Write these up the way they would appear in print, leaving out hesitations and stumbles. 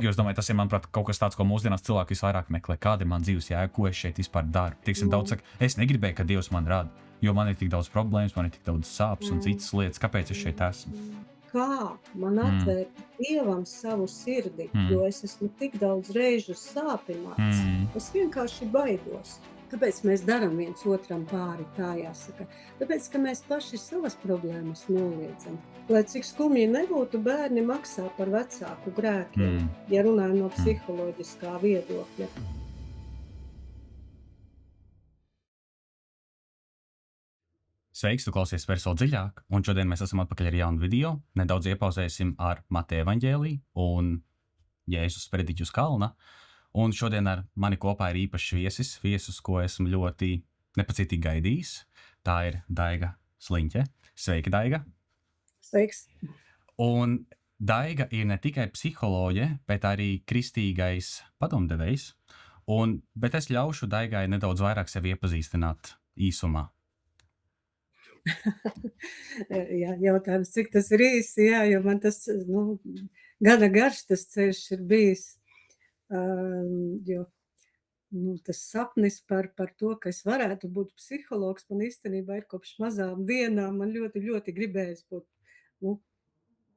Jo es domāju, tas ir, manuprāt, kaut kas tāds, ko mūsdienās cilvēki visvairāk meklē. Kāda ir man dzīves jēga, ko es šeit vispār daru? Tiksim, daudz saka, es negribēju, ka Dievs man rada, jo man ir tik daudz problēmas, man ir tik daudz sāpes un citas lietas. Kāpēc es šeit esmu? Kā man Mm, atvērt Dievam savu sirdi, mm, jo es esmu tik daudz reižu sāpināts, mm. es vienkārši baidos. Kāpēc mēs darām viens otram pāri, tā jāsaka? Tāpēc, ka mēs paši savas problēmas noliedzam. Lai cik skumji nebūtu, bērni maksā par vecāku grēkiem, Mm, ja runājam no mm. psiholoģiskā viedokļa. Sveiks, tu klausies Verso dziļāk, un šodien mēs esam atpakaļ ar jaunu video. Nedaudz iepauzēsim ar Mateja evaņģēliju un Jēzus sprediķu uz kalna. Un šodien ar mani kopā ir īpašs viesis, ko esmu ļoti nepacietīgi gaidījis. Tā ir Daiga Sliņķe. Sveika, Daiga! Sveiks! Un Daiga ir ne tikai psiholoģe, bet arī kristīgais padomdevējs. Bet es ļaušu Daigai nedaudz vairāk sevi iepazīstināt īsumā. Jā, jautājums, cik tas ir īsi, jā, jo man tas, gana garš tas ceļš ir bijis, jo, tas sapnis par to, ka es varētu būt psihologs, man īstenībā ir kopš mazām dienām, man ļoti, ļoti gribējas būt,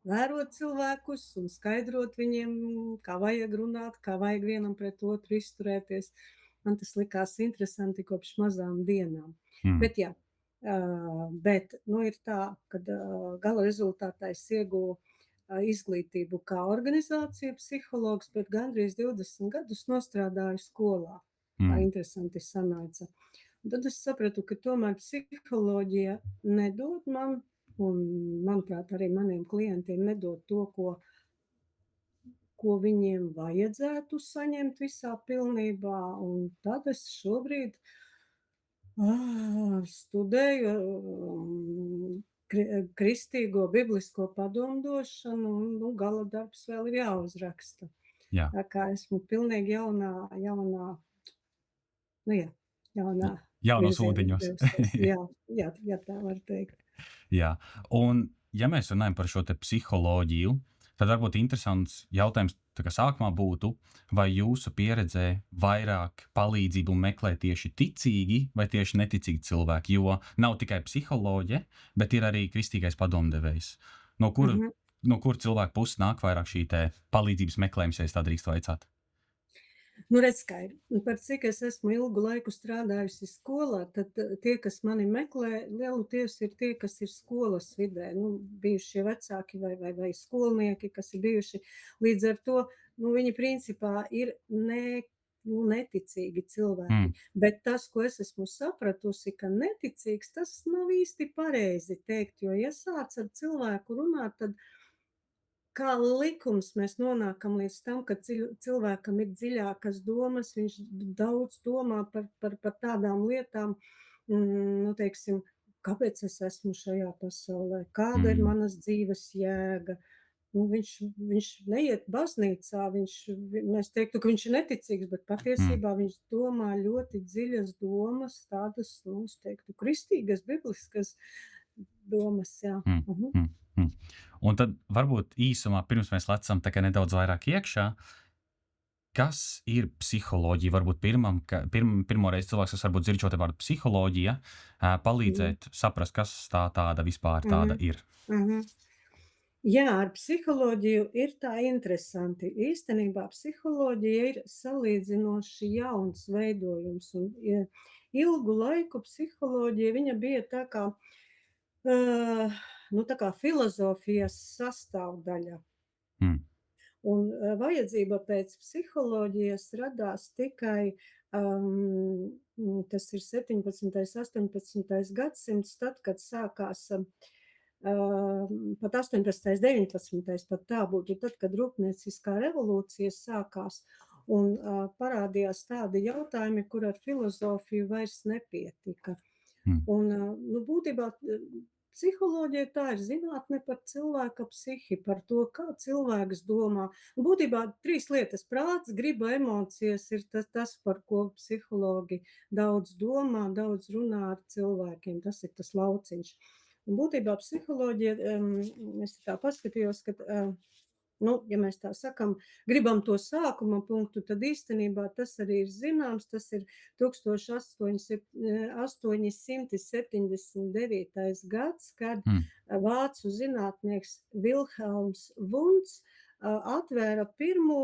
vērot cilvēkus un skaidrot viņiem, kā vajag runāt, kā vajag vienam pret otru izturēties. Man tas likās interesanti kopš mazām dienām. Bet jā, bet ir tā, ka gala rezultātā es ieguvu izglītību kā organizācija psihologs, bet gandrīz 20 gadus nostrādāju skolā. Tā interesanti sanāca. Un tad es sapratu, ka tomēr psiholoģija nedod man, un, manuprāt, arī maniem klientiem nedod to, ko viņiem vajadzētu saņemt visā pilnībā. Un tad es šobrīd studēju kristīgo biblisko padomdošanu, un gala darbs vēl ir jāuzraksta. Jā. Tā kā esmu pilnīgi jaunā Jaunos ūdeņos. jā, tā var teikt. Jā, un ja mēs runājam par šo te psiholoģiju, tad varbūt interesants jautājums tā kā sākumā būtu, vai jūsu pieredzē vairāk palīdzību meklē tieši ticīgi vai tieši neticīgi cilvēki, jo nav tikai psiholoģe, bet ir arī kristīgais padomdevējs. No kur cilvēku puses nāk vairāk šī te palīdzības meklējums, ja es tā drīkstu vaicāt? Redz, skaidri. Par cik es esmu ilgu laiku strādājusi skolā, tad tie, kas mani meklē, lielākoties ir tie, kas ir skolas vidē, bijušie vecāki vai skolnieki, kas ir bijuši. Līdz ar to, viņi principā ir neticīgi cilvēki. Bet tas, ko es esmu sapratusi, ka neticīgs, tas nav īsti pareizi teikt, jo ja sāc ar cilvēku runāt, tad kā likums mēs nonākam līdz tam, ka cilvēkam ir dziļākas domas, viņš daudz domā par tādām lietām, teiksim, kāpēc es esmu šajā pasaulē, kāda ir manas dzīves jēga. Viņš neiet baznīcā, mēs teiktu, ka viņš ir neticīgs, bet patiesībā viņš domā ļoti dziļas domas, tādas, es teiktu, kristīgas, bibliskas domas, jā. Un tad varbūt īsumā, pirms mēs lecam tā kā nedaudz vairāk iekšā, kas ir psiholoģija? Varbūt pirmoreiz cilvēks, kas varbūt dzird šo te vārdu psiholoģija, palīdzēt saprast, kas tā tāda vispār tāda ir. Jā, ar psiholoģiju ir tā interesanti. Īstenībā psiholoģija ir salīdzinoši jauns veidojums, un ilgu laiku psiholoģija viņa bija tā kā filozofijas sastāvdaļa. Un vajadzība pēc psiholoģijas radās tikai, tas ir 17. 18. gadsimts, tad, kad sākās pat 18. 19. pat tā būtu, tad, kad rūpnieciskā revolūcija sākās un parādījās tādi jautājumi, kur ar filozofiju vairs nepietika. Un būtībā psiholoģija tā ir zinātne par cilvēka psihi, par to, kā cilvēks domā. Būtībā 3 lietas - prāts, griba, emocijas ir tas, par ko psihologi daudz domā, daudz runā ar cilvēkiem. Tas ir tas lauciņš. Un būtībā psiholoģija, es tā paskatījos, ka Nu, ja mēs tā sakam, gribam to sākuma punktu, tad īstenībā tas arī ir zināms, tas ir 1879. gads, kad Mm, vācu zinātnieks Vilhelms Vunts atvēra pirmo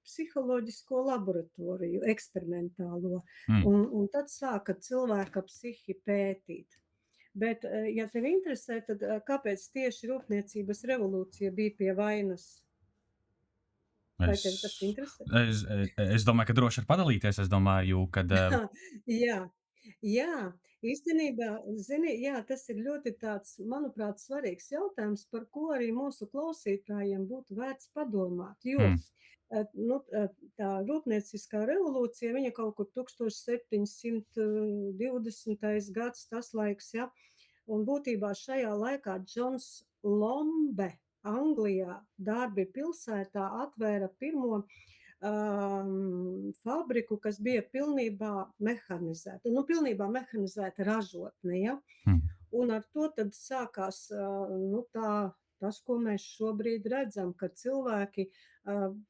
psiholoģisko laboratoriju, eksperimentālo, mm. un tad sāka cilvēka psihi pētīt. Bet, ja tev interesē, tad kāpēc tieši rūpniecības revolūcija bija pie vainas? Vai Es, tev tas interesē? es domāju, ka droši var padalīties. Es domāju, ka Jā, jā, īstenībā, zini, jā, tas ir ļoti tāds, manuprāt, svarīgs jautājums, par ko arī mūsu klausītājiem būtu vērts padomāt, jo, mm, nu, tā rūpnieciskā revolūcija, viņa kaut kur 1720. gads, tas laiks, ja, un būtībā šajā laikā Džons Lombe Anglijā, Darbi pilsētā atvēra pirmo fabriku, kas bija pilnībā mehanizēta. Nu, pilnībā mehanizēta ražotne, ja? mm, Un ar to tad sākās nu, tas, ko mēs šobrīd redzam, ka cilvēki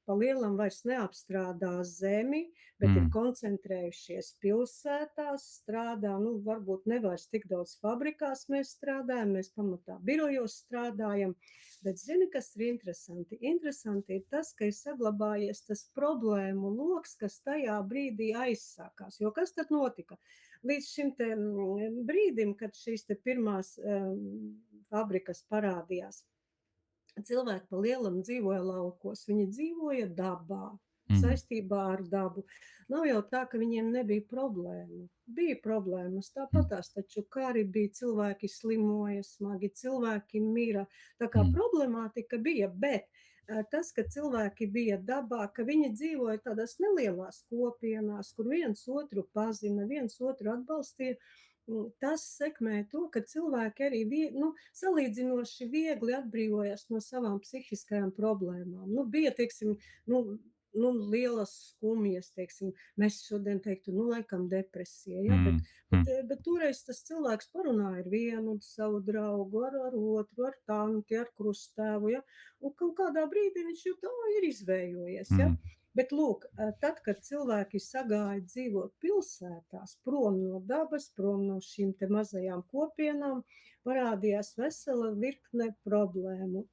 pa lielam vairs neapstrādā zemi, bet ir mm, koncentrējušies pilsētās, strādā, nu, varbūt nevairs tik daudz fabrikās mēs strādājam, mēs pamatā birojos strādājam, bet zini, kas ir interesanti? Interesanti ir tas, ka ir saglabājies tas problēmu loks, kas tajā brīdī aizsākās. Jo kas tad notika? Līdz šim te brīdim, kad šīs te pirmās fabrikas parādījās, cilvēki pa lielam dzīvoja laukos, viņi dzīvoja dabā, mm, saistībā ar dabu. Nav jau tā, ka viņiem nebija problēmu. Bija problēmas, mm, tāpatās, taču kā arī bija cilvēki slimoja smagi, cilvēki mira. Tā kā mm, problemātika bija, bet tas, ka cilvēki bija dabā, ka viņi dzīvoja tādās nelielās kopienās, kur viens otru pazina, viens otru atbalstīja, tas sekmē to, ka cilvēki arī salīdzinoši viegli atbrīvojas no savām psihiskajām problēmām. Nu, bija, teiksim, lielas skumjas, teiksim, mēs šodien teiktu, laikam depresija, ja, mm, mm, bet toreiz tas cilvēks parunāja ar vienu savu draugu, ar otru, ar tanti, ar krustēvu, ja, un kaut kādā brīdī viņš jau ir izvējojies, ja. mm, Bet lūk, tad, kad cilvēki sagāja dzīvot pilsētās, prom no dabas, prom no šīm te mazajām kopienām, parādījās vesela virkne problēmu.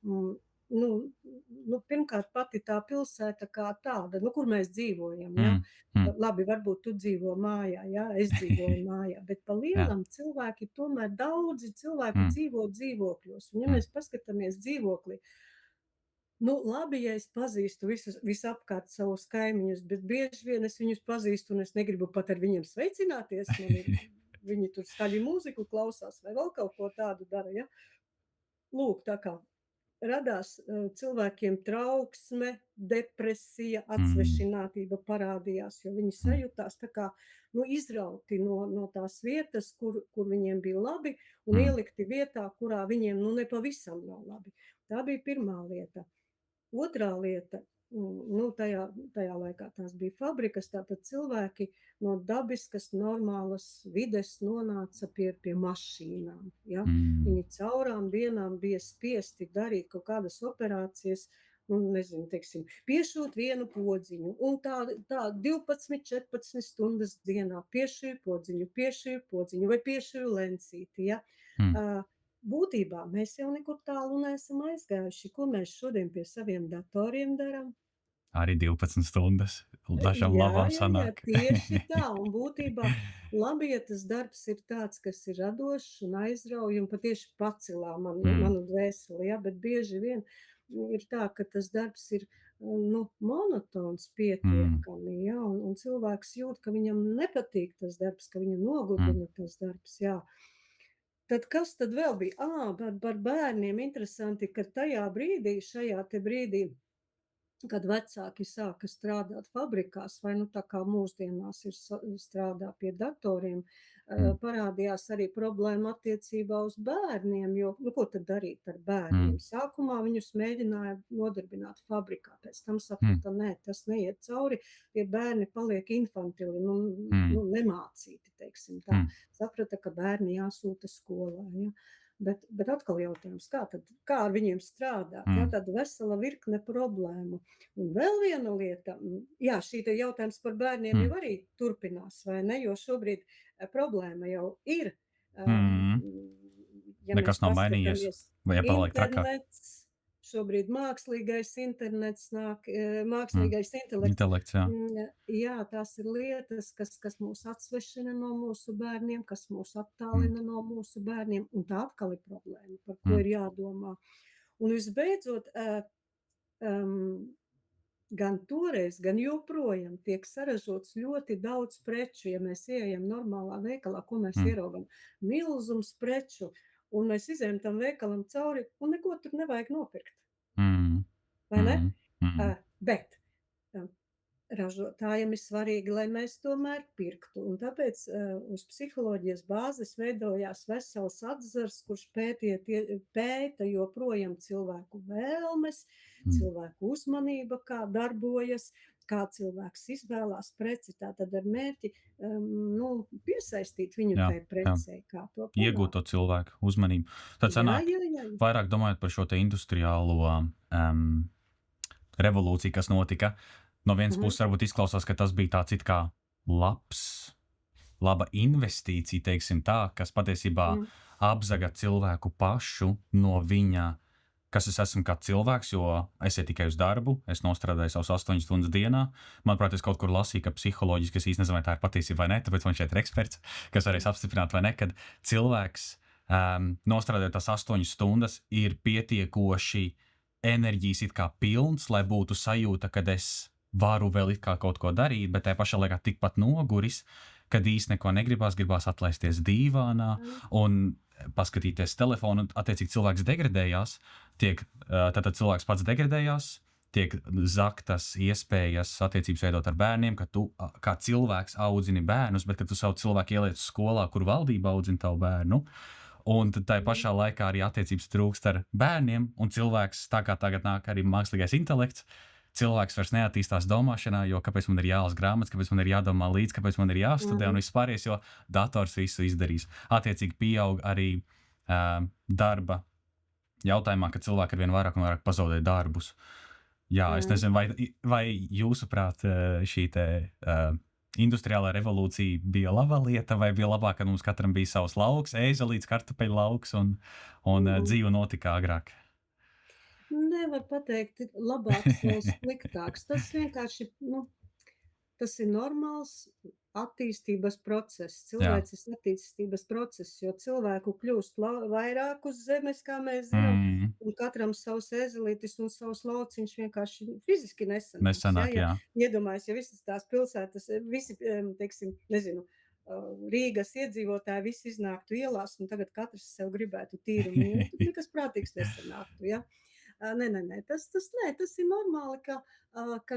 Pirmkārt, pati tā pilsēta kā tāda, kur mēs dzīvojam, ja? mm, mm. Labi, varbūt tu dzīvo mājā, ja? Es dzīvoju mājā, bet pa Jā, lielam cilvēki tomēr daudzi cilvēki mm, dzīvo dzīvokļos. Un ja mm, mēs paskatāmies dzīvoklī, labi, ja es pazīstu visapkārt savus kaimiņus, bet bieži vien es viņus pazīstu un es negribu pat ar viņiem sveicināties. Viņi tur skaļi mūziku klausās vai vēl kaut ko tādu dara, ja? Lūk, tā kā radās cilvēkiem trauksme, depresija, mm, atsvešinātība parādījās, jo viņi mm, sajūtās tā kā izrauti no tās vietas, kur viņiem bija labi, un mm, ielikti vietā, kurā viņiem nepavisam nav labi. Tā bija pirmā lieta. Otrā lieta, tajā laikā tās bija fabrikas, tātad cilvēki no dabiskas, normālas vides nonāca pie mašīnām. Ja? mm, Viņi caurām dienām bija spiesti darīt kaut kādas operācijas, nezinu, teiksim, piešūt vienu podziņu, un tā 12, 14 stundas dienā piešīju podziņu vai piešīju lencīti. Ja? mm. Būtībā mēs jau nekur tālu neesam aizgājuši. Ko mēs šodien pie saviem datoriem darām? Arī 12 stundas. Dažam Jā, labam jā, sanāk. tieši tā. Un būtībā labi, ja tas darbs ir tāds, kas ir radošs un aizrauj un patieši pacelā manu dvēseli, ja? Bet bieži vien ir tā, ka tas darbs ir monotons pietiekami, ja? Un cilvēks jūt, ka viņam nepatīk tas darbs, ka viņu nogurdina tas darbs, jā. Tad kas tad vēl bija? Par bērniem interesanti, ka tajā brīdī, šajā te brīdī, kad vecāki sāka strādāt fabrikās, vai tā kā mūsdienās ir strādā pie datoriem, parādījās arī problēma attiecībā uz bērniem, jo, ko tad darīt ar bērniem? Sākumā viņus mēģināja nodarbināt fabrikā, pēc tam saprata, nē, tas neiet cauri, tie bērni paliek infantili, nemācīti, teiksim tā. Saprata, ka bērni jāsūta skolā, ja? Bet atkal jautājums, kā ar viņiem strādāt? Jā, Mm. tāda vesela virkne problēmu. Un vēl viena lieta, jā, šī te jautājums par bērniem jau Mm. arī turpinās, vai ne? Jo šobrīd problēma jau ir, Mm. ja mēs Nekas nav mainījies. paskatāmies, Vai paliek trakāk? internets, šobrīd mākslīgais internets nāk, Mm. mākslīgais intelekts. Intelekts, jā. Jā, tās ir lietas, kas mūs atsvešina no mūsu bērniem, kas mūs attālina no mūsu bērniem, un tā atkal ir problēma, par ko Mm. ir jādomā. Un visbeidzot, gan toreiz, gan joprojām tiek saražots ļoti daudz preču. Ja mēs ieejam normālā veikalā, ko mēs Mm. ieraugam? Milzums preču, un mēs izējam tam veikalam cauri, un neko tur nevajag nopirkt. Mm. Vai ne? Mm. Mm. Bet ražotājiem ir svarīgi, lai mēs tomēr pirktu. Un tāpēc uz psiholoģijas bāzes veidojās vesels atzars, kurš pēta joprojām cilvēku vēlmes, cilvēku uzmanība, kā darbojas, kā cilvēks izvēlās preci, tātad ar mērķi piesaistīt viņu tai precei, kā to panākt. Iegūt to cilvēku uzmanību. Tad sanāk, vairāk domājot par šo te industriālo revolūciju, kas notika. No vienas puses varbūt izklausās, ka tas bija tāds it kā laba investīcija, teiksim tā, kas patiesībā apzaga cilvēku pašu no viņa, kas es esmu kā cilvēks, jo es eju tikai uz darbu, es nostrādāju savus 8 stundas dienā. Manuprāt, es kaut kur lasīju, ka psiholoģiski es īsti nezinu, vai tā ir patiesība vai ne, tāpēc man šeit ir eksperts, kas varēs apstiprināt vai ne, kad cilvēks nostrādājot tās 8 stundas ir pietiekoši enerģijas it kā pilns, lai būtu sajūta, kad es varu vēl it kā kaut ko darīt, bet tajā pašā laikā tikpat noguris, kad īsti neko gribās atlaisties dīvānā un paskatīties telefonu, un attiecīgi cilvēks degradējās, tātad cilvēks pats degradējās, tiek zaktas iespējas attiecības veidot ar bērniem, ka tu kā cilvēks audzini bērnus, bet ka tu savu cilvēku ieliec skolā, kur valdība audzina tavu bērnu, un tad tajā pašā laikā arī attiecības trūkst ar bērniem, un cilvēks, tā kā tagad nāk arī mākslīgais intelekts, cilvēks vairs neattīstās domāšanā, jo kāpēc man ir jālas grāmatas, kāpēc man ir jādomā līdz, kāpēc man ir jāstudē un viss pārējais, jo dators visu izdarīs. Attiecīgi pieaug arī darba jautājumā, ka cilvēki arvien vairāk un vairāk pazaudē darbus. Jā, es nezinu, vai jūsuprāt šī te industriālā revolūcija bija laba lieta, vai bija labāk, kad mums katram bija savs lauks, ēzelīts, kartupeļu lauks un dzīve notika agrāk? Nevar pateikt labāks vai sliktāks. Tas vienkārši, tas ir normāls attīstības process, cilvēces attīstības process, jo cilvēku kļūst vairāk uz zemes, kā mēs zinām, un katram savs ēzelītis un savs lauciņš vienkārši fiziski nesanāk. Iedomājas, ja visas tās pilsētas, visi, teiksim, nezinu, Rīgas iedzīvotāji visi iznāktu ielās, un tagad katrs sev gribētu tīrumu, tad nekas prātīgs nesanāktu, ja? Nē, tas ir normāli, ka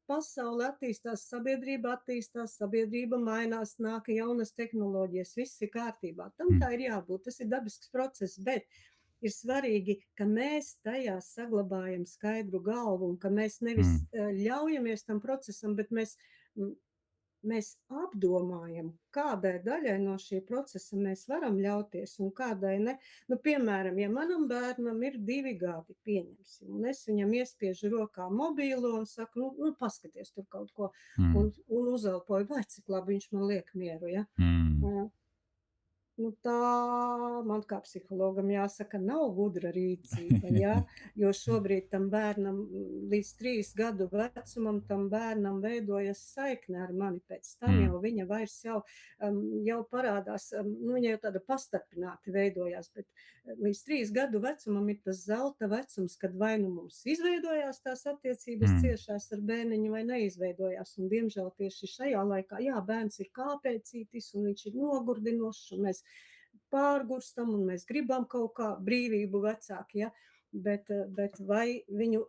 pasaule attīstās, sabiedrība mainās, nāk jaunas tehnoloģijas, viss ir kārtībā. Tam tā ir jābūt, tas ir dabisks process, bet ir svarīgi, ka mēs tajā saglabājam skaidru galvu un ka mēs nevis ļaujamies tam procesam, bet mēs apdomājam, kādai daļai no šī procesa mēs varam ļauties un kādai ne. Piemēram, ja manam bērnam ir 2 gadi, pieņemsim, un es viņam iespiežu rokā mobīlo un saku, paskaties tur kaut ko, un uzelpoju, vai cik labi viņš man liek mieru, ja? Tā man kā psihologam jāsaka, nav gudra rīcība, ja? Jo šobrīd tam bērnam līdz 3 gadu vecumam tam bērnam veidojas saikne ar mani, pēc tam jau viņa vairs jau parādās, viņa jau tāda pastarpināti veidojās, bet līdz 3 gadu vecumam ir tas zelta vecums, kad vai nu mums izveidojās tās attiecības ciešās ar bērniņu vai neizveidojās, un diemžēl tieši šajā laikā, bērns ir kāpēcītis un viņš ir nogurdinošs, un mēs pārgurstam un mēs gribam kaut kā brīvību vecāki, ja? Bet vai viņu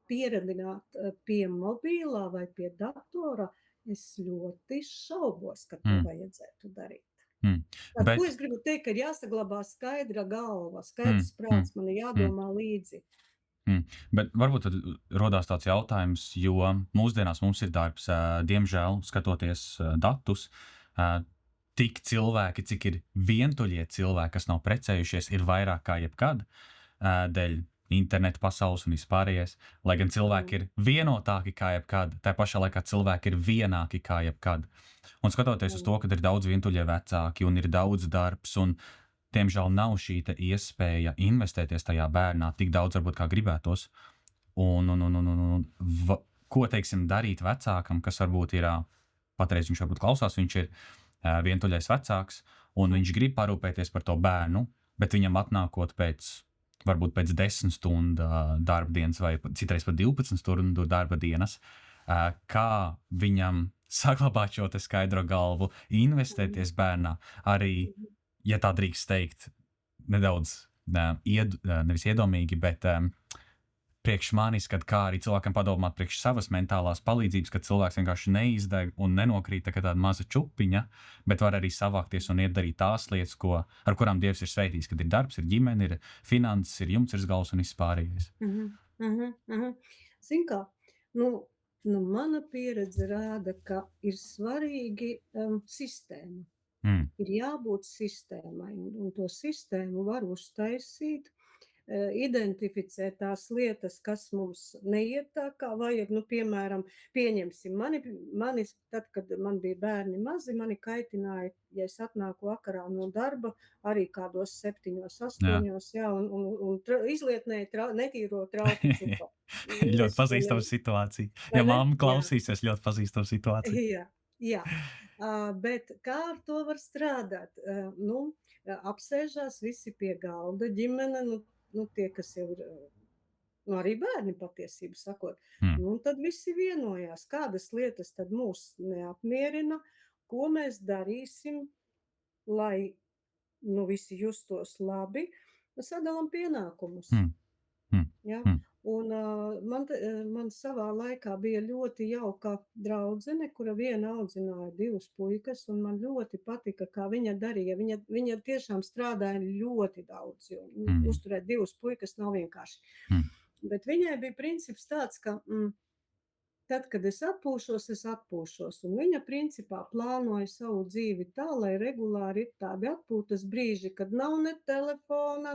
pieradināt pie mobīlā vai pie datora, es ļoti šaubos, ka to vajadzētu darīt. Ko es gribu teikt, ka ir jāsaglabā skaidra galva, skaidrs prāts, man ir jādomā līdzi. Bet varbūt tad rodās tāds jautājums, jo mūsdienās mums ir darbs, diemžēl, skatoties datus, tik cilvēki, cik ir vientuļie cilvēki, kas nav precējušies, ir vairāk kā jebkad dēļ interneta pasaules un vispārējais. Lai gan cilvēki ir vienotāki kā jebkad, tā pašā laikā cilvēki ir vienāki kā jebkad. Un skatoties uz to, ka ir daudz vientuļie vecāki un ir daudz darbs, un diemžēl nav šī iespēja investēties tajā bērnā tik daudz, varbūt kā gribētos. Ko, teiksim, darīt vecākam, kas varbūt ir, patreiz viņš varbūt klausās, viņš ir vientuļais vecāks, un viņš grib parūpēties par to bērnu, bet viņam atnākot varbūt pēc 10 stundu darba dienas vai citreiz pat 12 stundu darba dienas, kā viņam saglabāt šo te skaidro galvu, investēties bērnā, arī, ja tā drīkst teikt, nedaudz nevis iedomīgi, bet priekš manis, kad kā arī cilvēkam padomāt priekš savas mentālās palīdzības, kad cilvēks vienkārši neizdeg un nenokrīt tā kā tāda maza čupiņa, bet var arī savākties un iedarīt tās lietas, ar kurām Dievs ir sveitījis, kad ir darbs, ir ģimene, ir finanses, ir jumts virs galvas un vispārējais. Zin kā, mana pieredze rāda, ka ir svarīgi sistēma. Ir jābūt sistēmai, un to sistēmu var uztaisīt, identificēt tās lietas, kas mums neiet tā kā vajag. Piemēram, pieņemsim, mani, tad, kad man bija bērni mazi, mani kaitināja, ja es atnāku vakarā no darba, arī kādos 7, 8, un izlietnēja netīro trauku cipa. Ļoti pazīstama situācija. Ja mamma klausīsies, ļoti pazīstama situācija. Jā. Bet kā ar to var strādāt? Apsēžās visi pie galda, ģimene, tie, kas jau ir, arī bērni patiesību sakot, tad visi vienojās, kādas lietas tad mūs neapmierina, ko mēs darīsim, lai visi justos labi, sadalam pienākumus. Ja? Un man savā laikā bija ļoti jauka draudzene, kura viena audzināja 2 puikas, un man ļoti patika, kā viņa darīja. Viņa tiešām strādāja ļoti daudz, jo uzturēt 2 puikas nav vienkārši. Bet viņai bija princips tāds, ka tad, kad es atpūšos, un viņa principā plānoja savu dzīvi tā, lai regulāri ir tādi atpūtas brīži, kad nav ne telefona,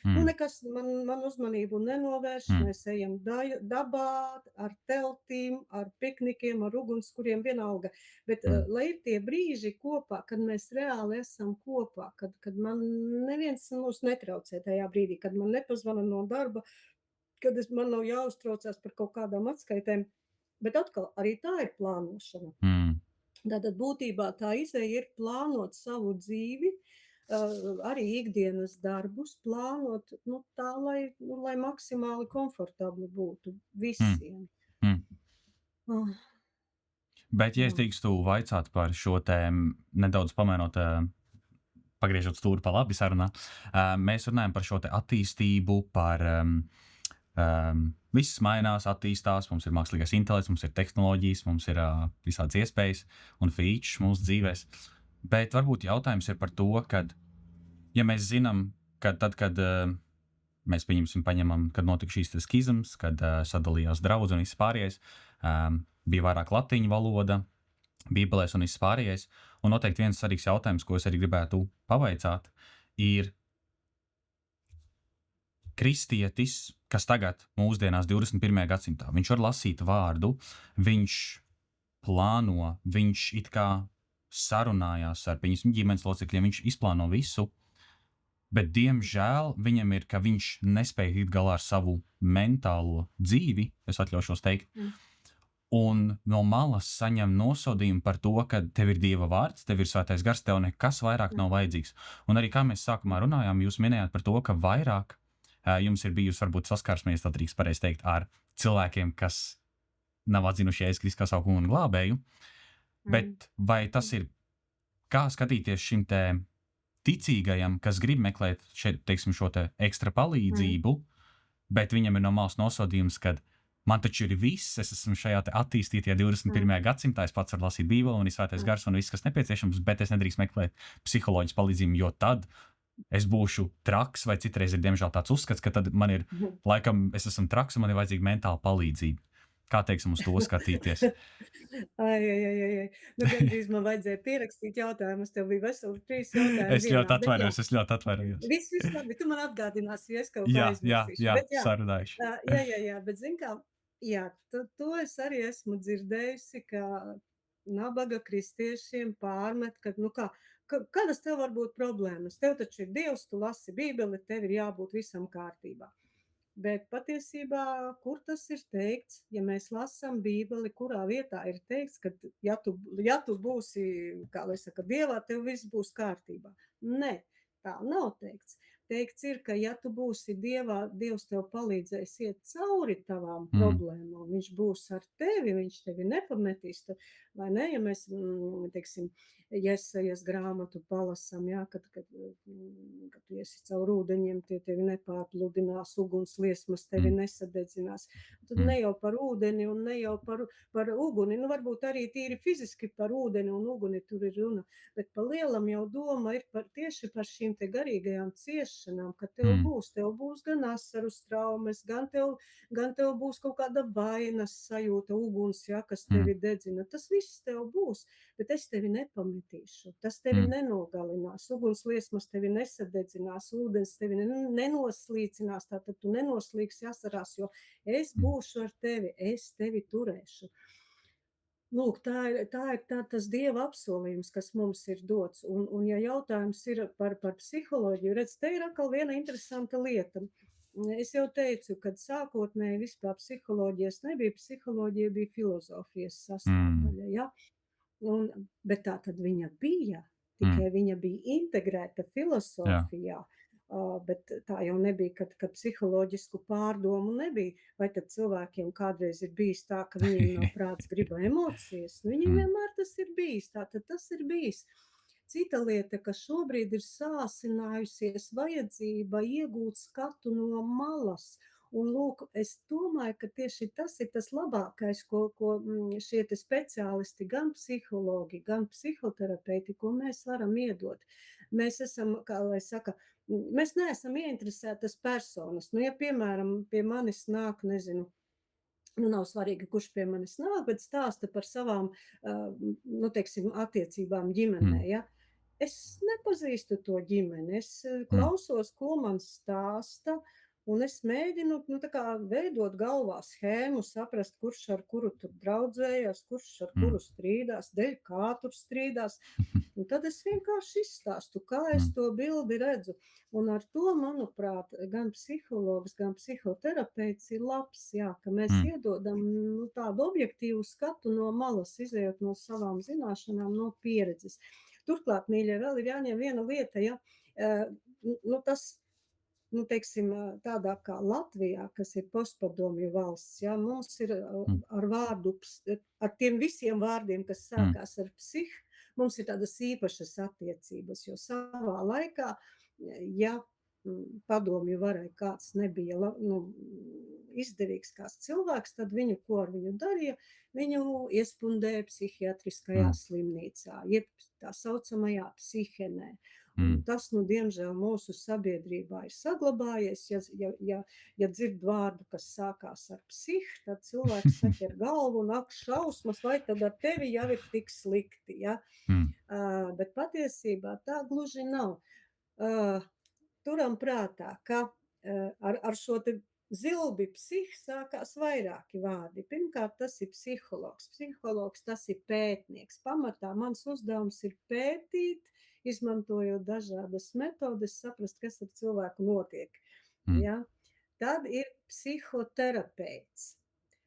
nekas man uzmanību nenovērš, mēs ejam dabā ar teltīm, ar piknikiem, ar ugunskuriem, vienalga. Bet lai ir tie brīži kopā, kad mēs reāli esam kopā, kad man neviens mūs netraucē tajā brīdī, kad man nepazvana no darba, kad man nav jāuztraucās par kaut kādām atskaitēm. Bet atkal, arī tā ir plānošana. Tātad būtībā tā izeja ir plānot savu dzīvi, arī ikdienas darbus, plānot tā, lai maksimāli komfortabli būtu visiem. Bet, ja es drīkstu vaicāt par šo tēmu, nedaudz pamainot, pagriežot stūri pa labi sarunā, mēs runājam par šo te attīstību, par viss mainās, attīstās, mums ir mākslīgais intelekts, mums ir tehnoloģijas, mums ir visādas iespējas un features mūsu dzīvēs. Bet varbūt jautājums ir par to, kad, ja mēs zinām, ka tad, kad mēs paņemam, kad notika šīs skizmas, kad sadalījās draudz un viss pārējais, bija vairāk latiņu valoda, bībelēs un viss pārējais, un noteikti viens svarīgs jautājums, ko es arī gribētu pavaicāt, ir kristietis, kas tagad mūsdienās 21. gadsimtā, viņš var lasīt vārdu, viņš plāno, viņš it kā sarunājās ar ģimenes locekļiem, viņš izplāno visu, bet diemžēl viņam ir, ka viņš nespēja tikt galā ar savu mentālo dzīvi, es atļaušos teikt, un no malas saņem nosodījumu par to, ka tev ir Dieva vārds, tev ir svētais gars, tev nekas vairāk nav vajadzīgs. Un arī kā mēs sākumā runājām, jūs minējāt par to, ka vairāk jums ir bijusi varbūt saskarsmēs, tā drīkst pareizi teikt, ar cilvēkiem, kas nav atzinuši Jēzus Kristu kā savu kungu un glābēju, bet vai tas ir, kā skatīties šim te ticīgajam, kas grib meklēt šeit, teiksim, šo te ekstra palīdzību, bet viņam ir no malas nosodījums, kad man taču ir viss, es esmu šajā te attīstītajā 21. gadsimtā, es pats varu lasīt Bībeli un ir svētais gars un viss, kas nepieciešams, bet es nedrīkst meklēt psiholoģijas palīdzību, jo tad es būšu traks, vai citreiz ir diemžēl tāds uzskats, ka tad man ir, laikam, es esmu traks un man ir vajadzīga mentāla palīdzība. Kā teiksim uz to skatīties? Ai. Nu, gandrīz man vajadzēja pierakstīt jautājumus. Tev bija veseli 3 jautājumi vienā, bet jā. Es ļoti atvainojos. Viss labi, tu man atgādināsi, ja es kaut ko aizmirsīšu. Bet jā, sarunājuši. jā, bet zini kā, jā, to es arī esmu dzirdējusi, ka nabaga kristiešiem pārmet, ka, nu kā, kādas tev var būt problēmas? Tev taču ir Dievs, tu lasi Bībeli, tev ir jābūt visam kārtībā. Bet patiesībā, kur tas ir teikts, ja mēs lasām Bībeli, kurā vietā ir teikts, ka ja tu būsi, kā lai saka, Dievā, tev viss būs kārtībā. Nē, tā nav teikts. Teikts ir, ka ja tu būsi Dievā, Dievs tev palīdzēs iet cauri tavām problēmām. Viņš būs ar tevi, viņš tevi nepametīs. Vai ne, ja mēs, teiksim, Jesajas grāmatu palasam, jā, kad tu esi caur ūdeņiem, tie tevi nepārpludinās, uguns liesmas tevi nesadedzinās. Tad ne jau par ūdeni un ne jau par uguni, nu varbūt arī tīri fiziski par ūdeni un uguni tur ir runa, bet pa lielam jau doma ir tieši par šīm te garīgajām ciešanām, ka tev būs gan asaru traumas, gan tev būs kaut kāda vainas sajūta, uguns, ja, kas tevi dedzina. Tas viss tev būs, bet es tevi nepametīšu. Tas tevi nenogalinās. Uguns liesmas tevi nesadedzinās, ūdens tevi nenoslīcinās, tātad tu nenoslīgsi asarās, jo es būšu ar tevi, es tevi turēšu. Lūk, tā ir tas Dieva apsolījums, kas mums ir dots. Un ja jautājums ir par psiholoģiju, redz, te ir atkal viena interesanta lieta. Es jau teicu, kad sākotnēji vispār psiholoģijas nebija, psiholoģija bija filozofijas sastāvdaļa, ja? Bet tā tad viņa bija, tikai viņa bija integrēta filosofijā. Bet tā jau nebija, kad psiholoģisku pārdomu nebija. Vai tad cilvēkiem kādreiz ir bijis tā, ka viņiem nav prāts griba emocijas? Viņiem vienmēr tas ir bijis, tātad tas ir bijis. Cita lieta, ka šobrīd ir sāsinājusies vajadzība iegūt skatu no malas. Un lūk, es domāju, ka tieši tas ir tas labākais, ko šie te speciālisti, gan psihologi, gan psihoterapeiti, ko mēs varam iedot. Mēs esam, kā lai saka, mēs neesam ieinteresētas personas. Nu, ja, piemēram, pie manis nāk, nezinu, nu, nav svarīgi, kurš pie manis nāk, bet stāsta par savām, nu, teiksim, attiecībām ģimenē, ja? Es nepazīstu to ģimeni, es klausos, ko man stāsta, un es mēģinu, nu, tā kā veidot galvā schēmu, saprast, kurš ar kuru tur draudzējās, kurš ar kuru strīdās, dēļ kā tur strīdās. Un tad es vienkārši izstāstu, kā es to bildi redzu. Un ar to, manuprāt, gan psihologs, gan psihoterapeits ir labs, jā, ka mēs iedodam tādu objektīvu skatu no malas, izējot no savām zināšanām, no pieredzes. Turklāt, mīļie, vēl ir jāņem viena lieta, ja, nu tas, nu, teiksim, tādā kā Latvijā, kas ir postpadomju valsts, ja, mums ir ar vārdu, ar tiem visiem vārdiem, kas sākās ar psih, mums ir tādas īpašas attiecības, jo savā laikā, ja padomju varai kāds nebija izdevīgs kāds cilvēks, tad viņu, ko ar viņu darīja, viņu iespundēja psihiatriskajā slimnīcā, jeb tā saucamajā psihenē. Un tas, nu, diemžēl mūsu sabiedrībā ir saglabājies. Ja dzird vārdu, kas sākās ar psih, tad cilvēks saķer galvu un ak šausmas, vai tad ar tevi jau ir tik slikti, ja? Bet patiesībā tā gluži nav. Turam prātā, ka ar šo te zilbi psih sākās vairāki vārdi. Pirmkārt, tas ir psihologs. Psihologs, tas ir pētnieks. Pamatā mans uzdevums ir pētīt, izmantojot dažādas metodes, saprast, kas ar cilvēku notiek. Ja? Tad ir psihoterapeits.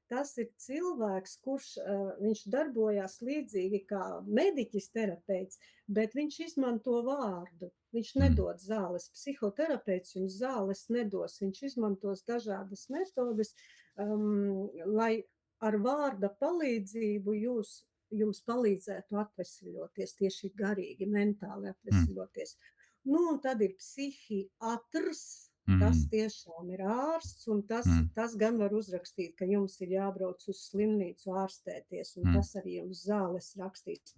Tas ir cilvēks, kurš viņš darbojās līdzīgi kā mediķis terapeits, bet viņš izmanto vārdu. Viņš nedod zāles. Psihoterapeits jums zāles nedos. Viņš izmantos dažādas metodes, lai ar vārda palīdzību jums palīdzētu atvesļoties, tieši garīgi, mentāli atvesļoties. Nu, un tad ir psihiatrs, tas tiešām ir ārsts, un tas gan var uzrakstīt, ka jums ir jābrauc uz slimnīcu ārstēties, un tas arī jums zāles rakstīs.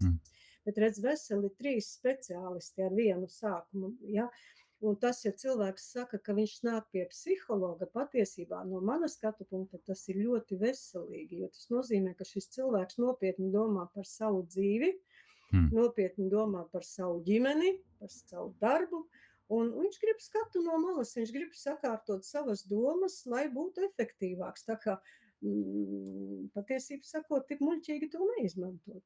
Bet redz, veseli 3 speciālisti ar vienu sākumu, ja? Un tas, ja cilvēks saka, ka viņš nāk pie psihologa, patiesībā no manas skatu punkta tas ir ļoti veselīgi, jo tas nozīmē, ka šis cilvēks nopietni domā par savu dzīvi, nopietni domā par savu ģimeni, par savu darbu, un viņš grib skatu no malas, viņš grib sakārtot savas domas, lai būtu efektīvāks. Tā kā patiesībā sakot, tik muļķīgi to neizmantot.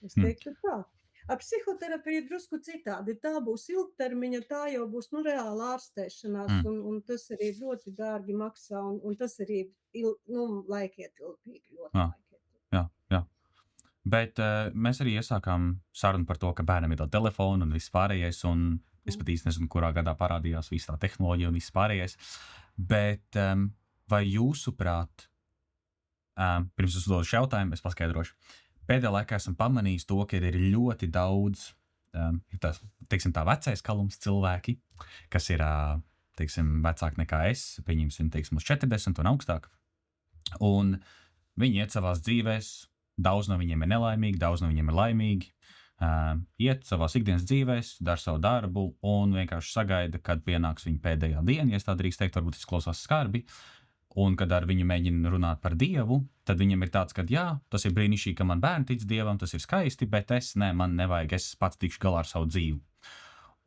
Es teiktu tā. Ar psihoterapiju drusku citādi. Tā būs ilgtermiņa, tā jau būs reāla ārstēšanās, un tas arī ļoti dārgi maksā, un tas arī laikietilpīgi ļoti. Jā. Bet mēs arī iesākām sarunu par to, ka bērnam ir tā telefona un viss pārējais, un es pat īsti nezinu, kurā gadā parādījās viss tā tehnoloģija un viss pārējais. Bet vai jūsuprāt, pirms es uzdošu jautājumu, es paskaidrošu. Pēdējā laikā esam pamanījis to, ka ir ļoti daudz, teiksim tā vecais kalums cilvēki, kas ir, teiksim, vecāki nekā es, pieņemsim, teiksim, uz 40 un augstāk. Un viņi iet savās dzīvēs, daudz no viņiem ir nelaimīgi, daudz no viņiem ir laimīgi, iet savās ikdienas dzīvēs, dara savu darbu un vienkārši sagaida, kad pienāks viņa pēdējā diena, ja tā drīkst teikt, varbūt izklausās skarbi. Un, kad ar viņu mēģina runāt par Dievu, tad viņam ir tāds, ka jā, tas ir brīnišķīgi, ka man bērni tic Dievam, tas ir skaisti, bet man nevajag, es pats tikšu galā ar savu dzīvi.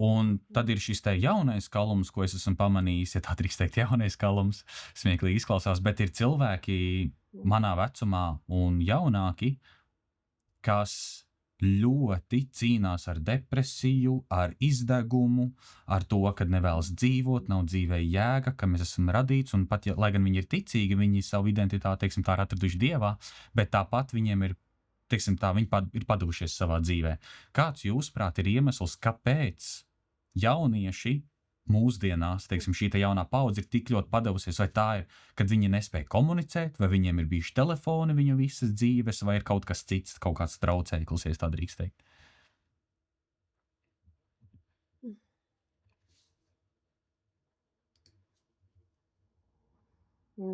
Un tad ir šis te jaunais kalums, ko es esmu pamanījis, ja tā drīkst teikt jaunais kalums, smieklīgi izklausās, bet ir cilvēki manā vecumā un jaunāki, kas ļoti cīnās ar depresiju, ar izdegumu, ar to, ka nevēlas dzīvot, nav dzīvē jēga, ka mēs esam radīts, un pat, lai gan viņi ir ticīgi, viņi savu identitāti, teiksim, tā ir atraduši Dievā, bet tāpat viņiem ir, teiksim tā, viņi ir padevušies savā dzīvē. Kāds jūsuprāt ir iemesls, kāpēc jaunieši mūsdienās, teiksim, šī jaunā paudze ir tik ļoti padevusies, vai tā ir, kad viņi nespēja komunicēt, vai viņiem ir bijuši telefoni viņu visas dzīves, vai ir kaut kas cits, kaut kāds traucēklis, ja tā drīkst teikt?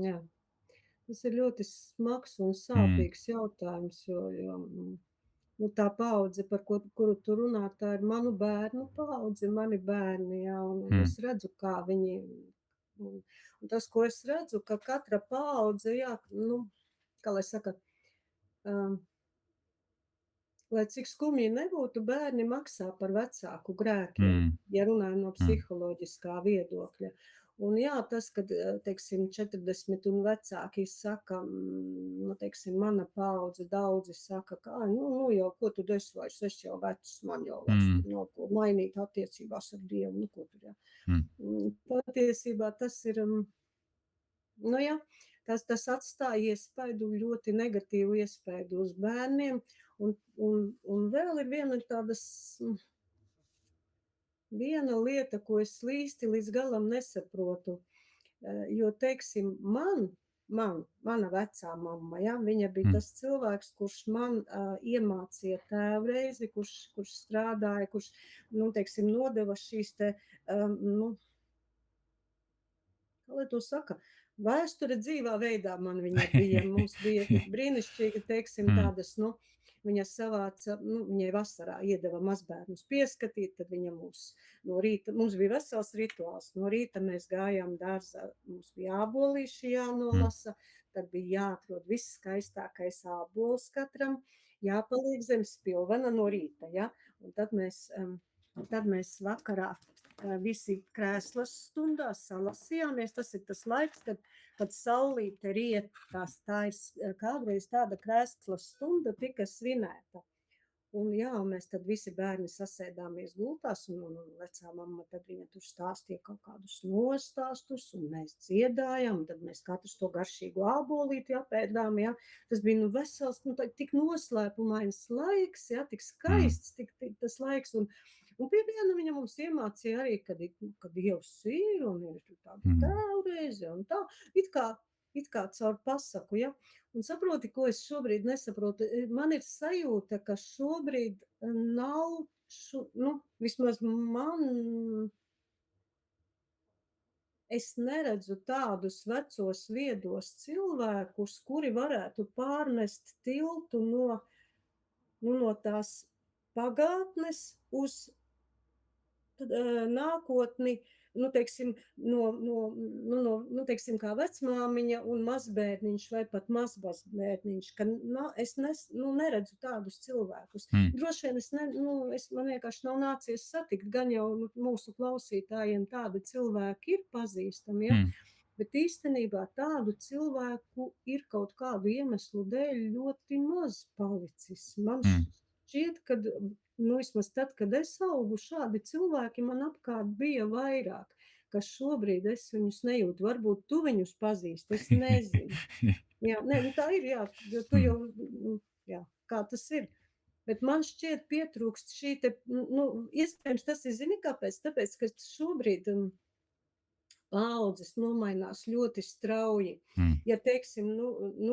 Jā. Tas ir ļoti smags un sāpīgs jautājums, jo tā paudze, par kuru tu runā, tā ir manu bērnu paudze, mani bērni, jā, un es redzu, kā viņi, un tas, ko es redzu, ka katra paudze, jā, kā lai saka, lai cik skumji nebūtu, bērni maksā par vecāku grēkiem, ja runājam no psiholoģiskā viedokļa. Un jā, tas, kad, teiksim, 40 un vecāki saka, teiksim, mana paudze daudzi saka, ka, jau, ko tu esi vairs, es jau vecs, man jau vairs tur nav ko mainīt attiecībās ar Dievu, ko tur, jā. Patiesībā tas ir, jā, tas atstāja iespaidu, ļoti negatīvu iespaidu uz bērniem, un vēl ir viena lieta, ko es īsti līdz galam nesaprotu, jo, teiksim, mana vecā mamma, ja, viņa bija tas cilvēks, kurš man iemācīja tēvreizi, kurš strādāja, kurš, teiksim, nodeva šīs te, kā lai to saka, vēsture dzīvā veidā man viņa bija, mums bija brīnišķīgi, teiksim, tādas, viņa savāca, viņai vasarā iedeva mazbērnus pieskatīt, tad viņa no rīta, mums bija vesels rituāls, no rīta mēs gājām dārzā, mums bija ābolīši jānolasa, tad bija jāatrod viss skaistākais ābols katram, jāpaliek zem spilvena no rīta, ja, un tad mēs vakarā visi krēslas stundās salasījāmies, tas ir tas laiks, kad saulīte riet, tā ir kādreiz tāda krēslas stunda tika svinēta. Un jā, mēs tad visi bērni sasēdāmies gultās, un vecā mamma tad viņa tur stāstīja kaut kādus nostāstus, un mēs dziedājām, tad mēs katrs to garšīgu ābolīti apēdām, jā. Tas bija vesels, tik noslēpumains laiks, jā, tik skaists, tik tas laiks, un pie viena viņa mums iemācīja arī, ka Dievs ir, un ir tāda tēvreize, un tā, it kā caur pasaku, ja? Un saproti, ko es šobrīd nesaprotu, man ir sajūta, ka šobrīd nav, vismaz es neredzu tādus vecos viedos cilvēkus, kuri varētu pārnest tiltu no tās pagātnes uz nākotni, teiksim, teiksim, kā vecmāmiņa un mazbērniņš vai pat mazbērniņš, ka es neredzu tādus cilvēkus. Mm. Droši vien man vienkārši nav nācies satikt, gan jau mūsu klausītājiem tādi cilvēki ir pazīstami, ja? Mm. Bet īstenībā tādu cilvēku ir kaut kādu iemeslu dēļ ļoti maz palicis. Man šķiet, ka vismaz tad, kad es augu, šādi cilvēki man apkārt bija vairāk, ka šobrīd es viņus nejūtu. Varbūt tu viņus pazīsti, es nezinu. Jā, tā ir, jā, jo tu jau, jā, kā tas ir. Bet man šķiet pietrūkst šī te, iespējams tas ir, zini kāpēc? Tāpēc, ka šobrīd paaudzes nomainās ļoti strauji. Ja teiksim,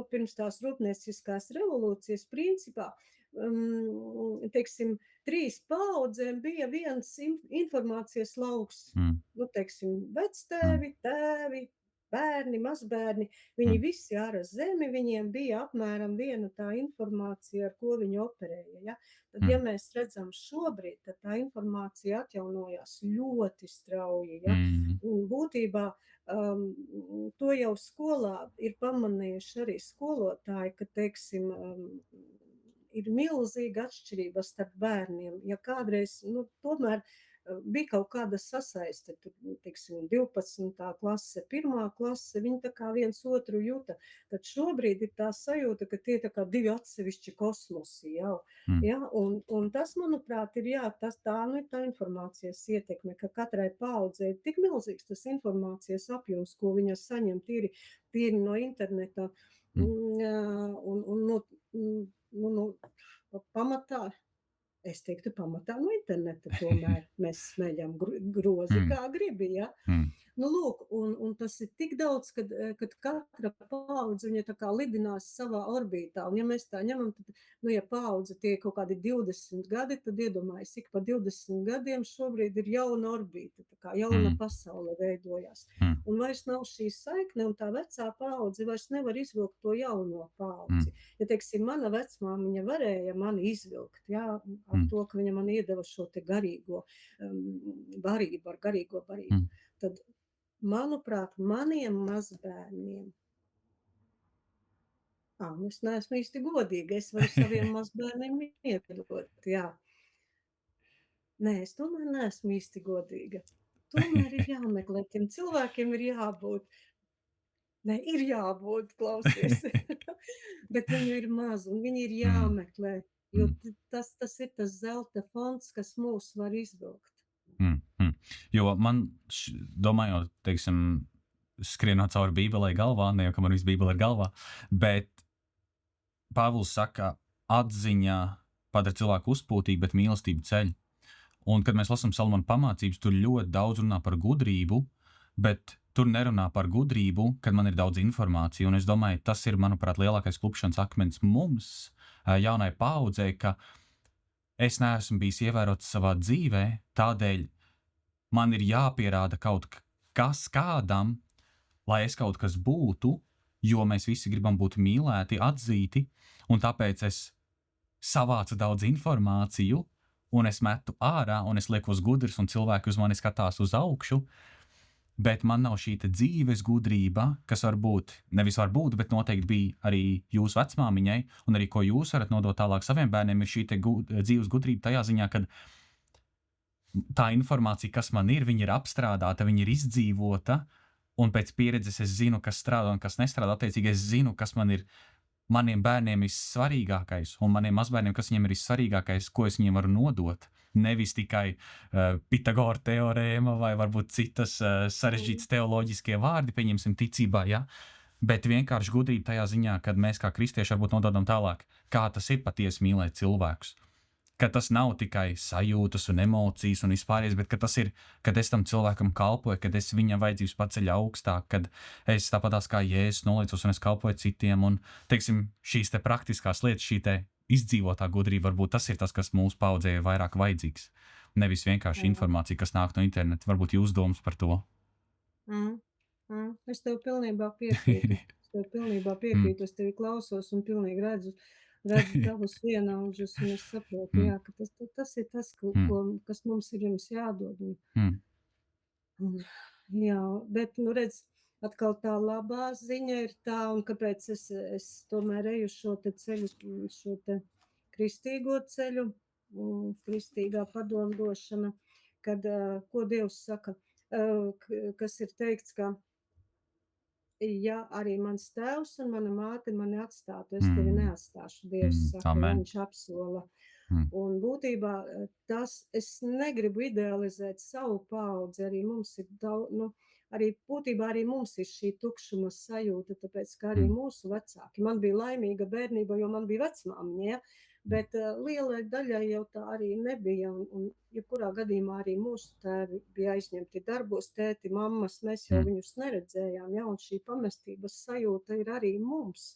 pirms tās rūpnieciskās revolūcijas principā, teiksim, 3 paaudzēm bija viens informācijas lauks. Teiksim, vectēvi, tēvi, bērni, mazbērni, viņi visi ar zemi, viņiem bija apmēram viena tā informācija, ar ko viņi operēja. Ja? Tad, ja mēs redzam šobrīd, tad tā informācija atjaunojās ļoti strauji. Ja? Un būtībā to jau skolā ir pamanījuši arī skolotāji, ka, teiksim, ir milzīga atšķirība starp bērniem. Ja kādreiz, tomēr bija kaut kāda sasaiste, teiksim, 12. klase, 1. klase, viņi tā kā viens otru jūta. Tad šobrīd ir tā sajūta, ka tie tā kā 2 atsevišķi kosmosi jau. Ja? Un tas, manuprāt, ir tā informācijas ietekme, ka katrai paaudzei ir tik milzīgs tas informācijas apjoms, ko viņa saņem tīri no interneta. Pamatā, es teiktu, pamatā no interneta tomēr mēs smeļam grozi kā gribi, ja? Lūk, un tas ir tik daudz, kad katra paudze viņa tā kā lidinās savā orbītā, un ja mēs tā ņemam, tad, ja paudze tie kaut kādi 20 gadi, tad iedomājas, ik pa 20 gadiem šobrīd ir jauna orbīta, tā kā jauna pasaule veidojās. Un vairs nav šī saikne, un tā vecā paudze vairs nevar izvilkt to jauno paudzi. Ja, teiksim, mana vecmāmiņa varēja mani izvilkt, jā, ar to, ka viņa man iedeva šo te garīgo barību, ar garīgo barību, tad, manuprāt, maniem mazbērniem, es neesmu īsti godīga, es varu saviem mazbērniem iedot, jā. Nē, es tomēr neesmu īsti godīga. Tomēr ir jāmeklē, tiem cilvēkiem ir jābūt. Nē, ir jābūt, klausies. Bet viņu ir maz, un viņi ir jāmeklē, jo tas ir tas zelta fonds, kas mūs var izvilkt. Jo man, domājot, teiksim, skrienot cauri Bībelei galvā, ne jau, ka man viss Bībele ir galvā, bet Pāvils saka, atziņa padara cilvēku uzpūtīgu, bet mīlestību ceļ. Un, kad mēs lasām Salomona pamācības, tur ļoti daudz runā par gudrību, bet tur nerunā par gudrību, kad man ir daudz informācija. Un es domāju, tas ir, manuprāt, lielākais klupšanas akmens mums, jaunai paaudzei, ka es neesmu bijis ievērots savā dzīvē, tādēļ man ir jāpierāda kaut kas kādam, lai es kaut kas būtu, jo mēs visi gribam būt mīlēti, atzīti, un tāpēc es savācu daudz informāciju, un es metu ārā, un es liekos gudrs, un cilvēki uz mani skatās uz augšu, bet man nav šī dzīves gudrība, kas nevis var būt, bet noteikti bija arī jūsu vecmāmiņai, un arī ko jūs varat nodot tālāk saviem bērniem, ir šī dzīves gudrība tajā ziņā, kad tā informācija, kas man ir, viņa ir apstrādāta, viņa ir izdzīvota, un pēc pieredzes es zinu, kas strādā un kas nestrādā. Attiecīgi es zinu, kas maniem bērniem ir svarīgākais, un maniem mazbērniem, kas viņiem ir svarīgākais, ko es viņiem varu nodot. Nevis tikai Pitagora teorēma vai varbūt citas sarežģītas teoloģiskie vārdi, pieņemsim ticībā, ja? Bet vienkārši gudrība tajā ziņā, kad mēs kā kristieši varbūt nododam tālāk, kā tas ir patiesi mīlēt cilvēkus. Ka tas nav tikai sajūtas un emocijas un vispārējais, bet ka tas ir, kad es tam cilvēkam kalpoju, kad es viņa vajadzības paceļu augstāk, kad es tāpatās kā Jēzus noliecos un es kalpoju citiem, un, teiksim, šīs te praktiskās lietas, šī te izdzīvotā gudrība, varbūt tas ir tas, kas mūsu paudzē ir vairāk vajadzīgs. Nevis vienkārši informācija, kas nāk no interneta. Varbūt jūs domas par to? Es tev pilnībā piekrītu. Es tevi klausos un pilnīgi redzu. redzu tavus vienaudžus, un es saprotu, Mm, jā, ka tas ir tas, mm, kas mums ir jums jādod. mm, Un, jā, bet, nu, redz, atkal tā labā ziņa ir tā, un kāpēc es tomēr eju šo te ceļu, šo te kristīgo ceļu, kristīgā padomdošana, kad, ko Dievs saka, kas ir teikts, ka ja arī mans tēvs un mana māte mani atstātu, es tevi mm, neatstāšu, Dievs saka, ja amen. viņš apsola. Mm, Un būtībā tas, es negribu idealizēt savu paudzi, arī mums ir daudz, nu, arī būtībā arī mums ir šī tukšuma sajūta, tāpēc, ka arī mm, mūsu vecāki, man bija laimīga bērnība, jo man bija vecmāmiņa, ja? Bet lielai daļai jau tā arī nebija, un jebkurā gadījumā arī mūsu tēvi bija aizņemti darbos, tēti, mammas, mēs jau mm, viņus neredzējām, ja? Un šī pamestības sajūta ir arī mums,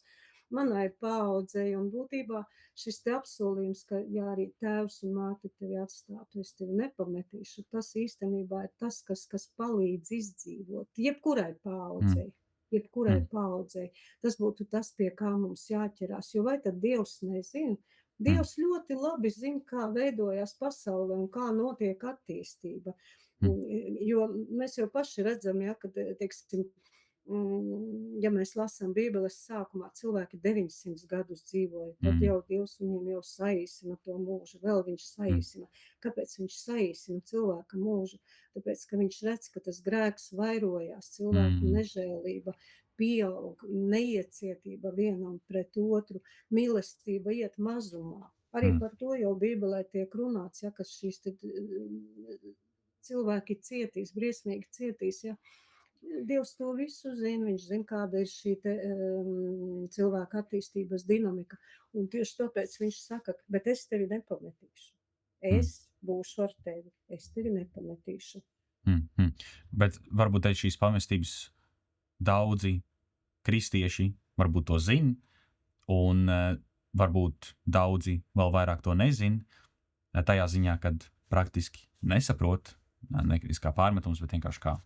manai paaudzei, un būtībā šis te apsolījums, ka ja arī tēvs un māte tevi atstātu, es tevi nepametīšu, tas īstenībā ir tas, kas palīdz izdzīvot jebkurai mm, paaudzei. Jebkurai mm, paaudzei. Tas būtu tas, pie kā mums jāķerās. Jo vai tad Dievs nezina? mm, Dievs ļoti labi zina, kā veidojās pasaule un kā notiek attīstība. mm, Jo mēs jau paši redzam, ja, kad, teiksim, ja mēs lasām Bībeles sākumā, cilvēki 900 gadus dzīvoja, tad mm, jau Dievs viņiem jau saīsina to mūžu, vēl viņš mm, saīsina. Kāpēc viņš saīsina cilvēka mūžu? Tāpēc, ka viņš redz, ka tas grēks vairojās, cilvēku mm, nežēlība pieaug, neiecietība vienam pret otru, mīlestība iet mazumā. Arī mm, par to jau Bībelē tiek runāts, ja, ka šīs cilvēki cietīs, briesmīgi cietīs, ja. Dievs to visu zina, viņš zina, kāda ir šī te, cilvēka attīstības dinamika, un tieši tāpēc viņš saka, bet es tevi nepametīšu. mm, Es būšu ar tevi, es tevi nepametīšu. mm. Bet varbūt aiz šīs pamestības daudzi kristieši varbūt to zina, un varbūt daudzi vēl vairāk to nezina. Tajā ziņā, kad praktiski nesaprot, nevis kā pārmetums, bet vienkārši kā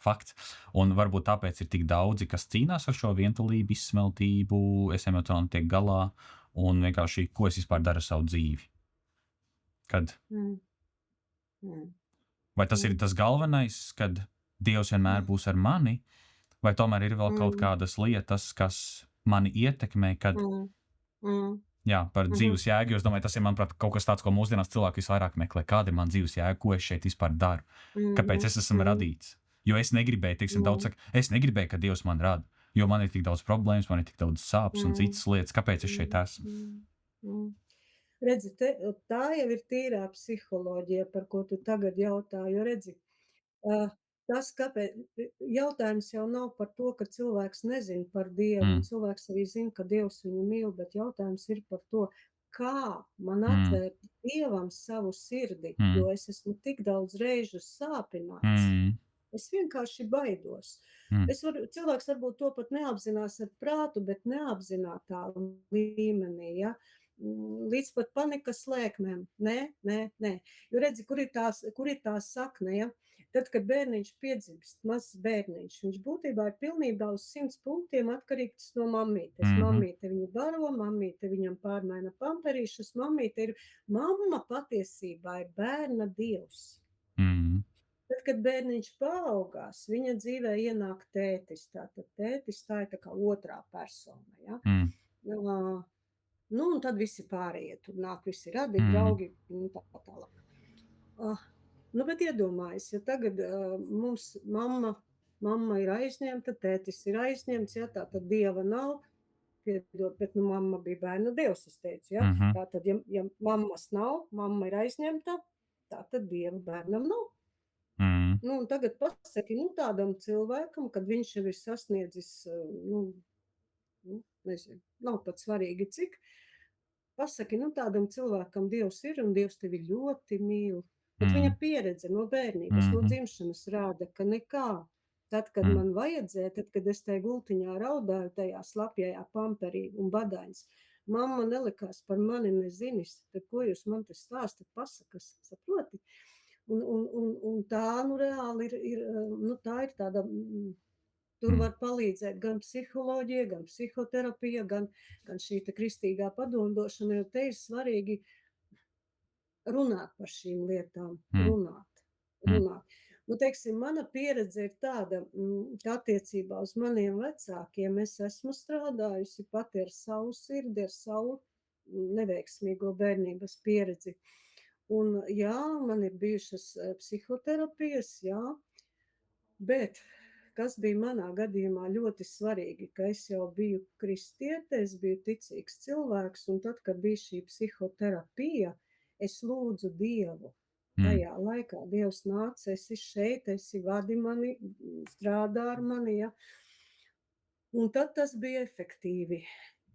fakts. Un varbūt tāpēc ir tik daudzi, kas cīnās ar šo vientulību, izsmeltību, es emocionāli tiek galā, un vienkārši, ko es vispār daru ar savu dzīvi. Kad, Mm. Mm. vai tas ir tas galvenais, kad Dievs vienmēr būs ar mani, vai tomēr ir vēl kaut Mm. kādas lietas, kas mani ietekmē, kad, Mm. Mm. jā, par Mhm. dzīves jēgu, jo es domāju, tas ir, manuprāt, kaut kas tāds, ko mūsdienās cilvēki visvairāk meklē. Kāda ir mana dzīves jēga, ko es šeit vispār daru? Kāpēc es esmu radīts? Jo es negribēju, teiksim, daudz saka, es negribēju, ka Dievs man rada, jo man ir tik daudz problēmas, man ir tik daudz sāpes un citas lietas. Kāpēc es šeit esmu? Redzi, tā jau ir tīrā psiholoģija, par ko tu tagad jautā, jo redzi, tas, kāpēc jautājums jau nav par to, ka cilvēks nezina par Dievu, un Mm, cilvēks arī zina, ka Dievs viņu mīl, bet jautājums ir par to, kā man mm, atvērt Dievam savu sirdi, mm, jo es esmu tik daudz reižu sāpināts. mm, Es vienkārši baidos. mm, Cilvēks varbūt to pat neapzinās ar prātu, bet neapzinātā līmenī, ja? Līdz pat panikas lēkmēm. Nē. Jo redzi, kur ir tā sakne, ja? Tad, kad bērniņš piedzimst, mazs bērniņš, viņš būtībā ir pilnībā uz 100 punktiem atkarīgs no mammītes. mhm, Mammīte viņu baro, mammīte viņam pārmaina pamperīšus, mamma patiesībā ir bērna dievs. mm, Tad, kad bērniņš paaugās, viņa dzīvē ienāk tētis. Tātad tētis tā ir tā kā otrā persona. Ja? mm, Nu, un tad visi pārējie tur nāk, visi radi, mm, draugi, un tā tālāk. Nu, bet iedomājies, ja tagad mums mamma ir aizņemta, tētis ir aizņemts, ja tā tad Dieva nav, piedod, bet nu mamma bija bērna Dievs, es teicu, ja. mhm, Tātad, ja mammas nav, mamma ir aizņemta, tātad Dieva bērnam nav. mm, Nu, un tagad pasaki, nu, tādam cilvēkam, kad viņš jau ir sasniedzis, nezinu, nav pat svarīgi cik, pasaki, nu, tādam cilvēkam Dievs ir un Dievs tevi ļoti mīl. Bet viņa mm, pieredze no bērnības, no mhm, dzimšanas rāda, ka nekā. Tad, kad mm, man vajadzēja, tad, kad es tajā gultiņā raudāju, tajā slapjajā pamperī un badains, mamma nelikās par mani nezinis, tad ko jūs man te stāstat, pasakas, saproti? Un tā, nu, reāli ir nu, tā ir tāda Tur var palīdzēt gan psiholoģija, gan psihoterapija, gan šī te kristīgā padomdošana, jo te ir svarīgi runāt par šīm lietām, mm, mm, runāt. Nu, teiksim, mana pieredze ir tāda, ka attiecībā uz maniem vecākiem es esmu strādājusi pati ar savu sirdi, ar savu neveiksmīgo bērnības pieredzi. Un jā, man ir bijušas psihoterapijas, jā, bet kas bija manā gadījumā ļoti svarīgi, ka es jau biju kristiete, es biju ticīgs cilvēks, un tad, kad bija šī psihoterapija, es lūdzu Dievu. mm, Tajā laikā Dievs nāca, esi šeit, esi vadi mani, strādā ar mani, ja. Un tad tas bija efektīvi.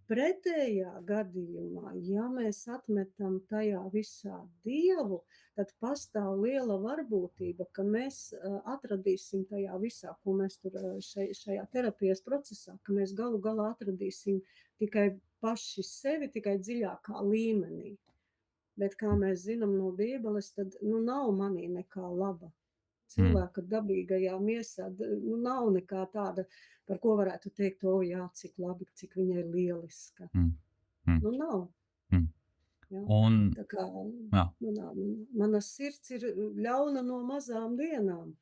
Pretējā gadījumā, ja mēs atmetam tajā visā Dievu, tad pastāv liela varbūtība, ka mēs atradīsim tajā visā, ko mēs tur šajā terapijas procesā, ka mēs galu galā atradīsim tikai paši sevi, tikai dziļākā līmenī. Bet, kā mēs zinām no Bībeles, tad nav manī nekā laba. Cilvēka dabīgajā miesā nav nekā tāda, par ko varētu teikt, jā, cik labi, cik viņa ir lieliska. mm, Nav. mm. Ja? Un, Tā kā jā, mana sirds ir ļauna no mazām dienām.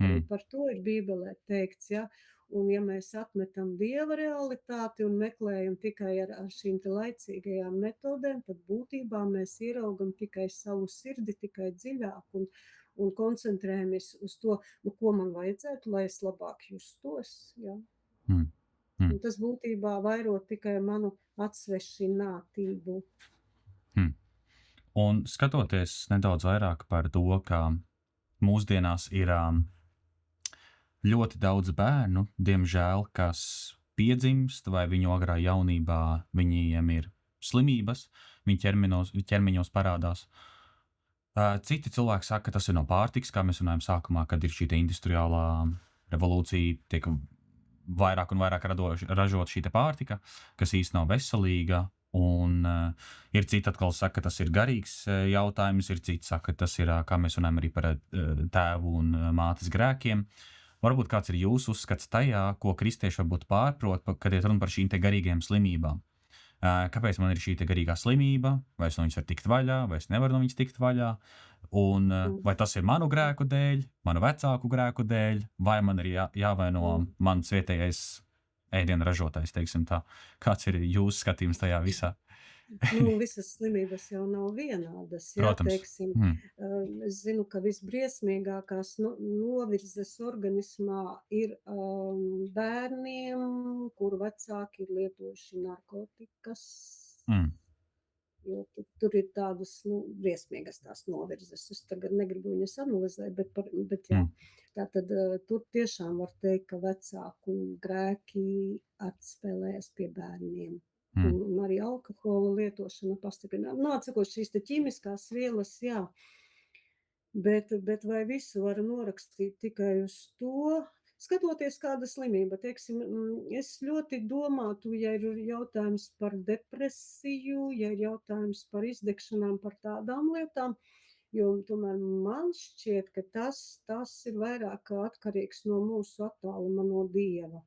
Arī par to ir Bībelē teikts, ja? Un ja mēs atmetam Dieva realitāti un meklējam tikai ar šīm te laicīgajām metodēm, tad būtībā mēs ieraugam tikai savu sirdi, tikai dziļāk un koncentrējamies uz to, ko man vajadzētu, lai es labāk justos. Ja? Un tas būtībā vairo tikai manu atsvešinātību. Un skatoties nedaudz vairāk par to, ka mūsdienās ir ļoti daudz bērnu, diemžēl, kas piedzimst vai viņu agrā jaunībā viņiem ir slimības, viņu ķermeņos parādās. Citi cilvēki saka, ka tas ir no pārtikas, kā mēs runājam sākumā, kad ir šī industriālā revolūcija, tiek vairāk un vairāk ražot šī pārtika, kas īsti nav veselīga. Un ir citi atkal saka, ka tas ir garīgs jautājums, ir citi saka, ka tas ir, kā mēs runājam, arī par tēvu un mātes grēkiem. Varbūt kāds ir jūsu uzskats tajā, ko kristieši varbūt pārprot, kad ir runa par šīm garīgajām slimībām. Kāpēc man ir šī garīgā slimība, vai es no viņas varu tikt vaļā, vai es nevaru no viņas tikt vaļā, un vai tas ir manu grēku dēļ, manu vecāku grēku dēļ, vai man ir jāvaino mans vietējais ēdienu ražotājs, teiksim tā. Kāds ir jūsu skatījums tajā visā? Visas slimības jau nav vienādas. Jā, Protams. teiksim, es zinu, ka visbriesmīgākās novirzes organismā ir bērniem, kuru vecāki ir lietojuši narkotikas. Jo tur ir tādas briesmīgas tās novirzes. Es tagad negribu viņas analizēt, bet jā. Tātad tur tiešām var teikt, ka vecāku grēki atspēlējas pie bērniem. Un arī alkohola lietošana pastiprināt. Atsakot šīs ķīmiskās vielas, jā. Bet vai visu var norakstīt tikai uz to? Skatoties kāda slimība, teiksim, es ļoti domātu, ja ir jautājums par depresiju, ja ir jautājums par izdegšanām, par tādām lietām, jo tomēr man šķiet, ka tas ir vairāk atkarīgs no mūsu attāluma no Dieva.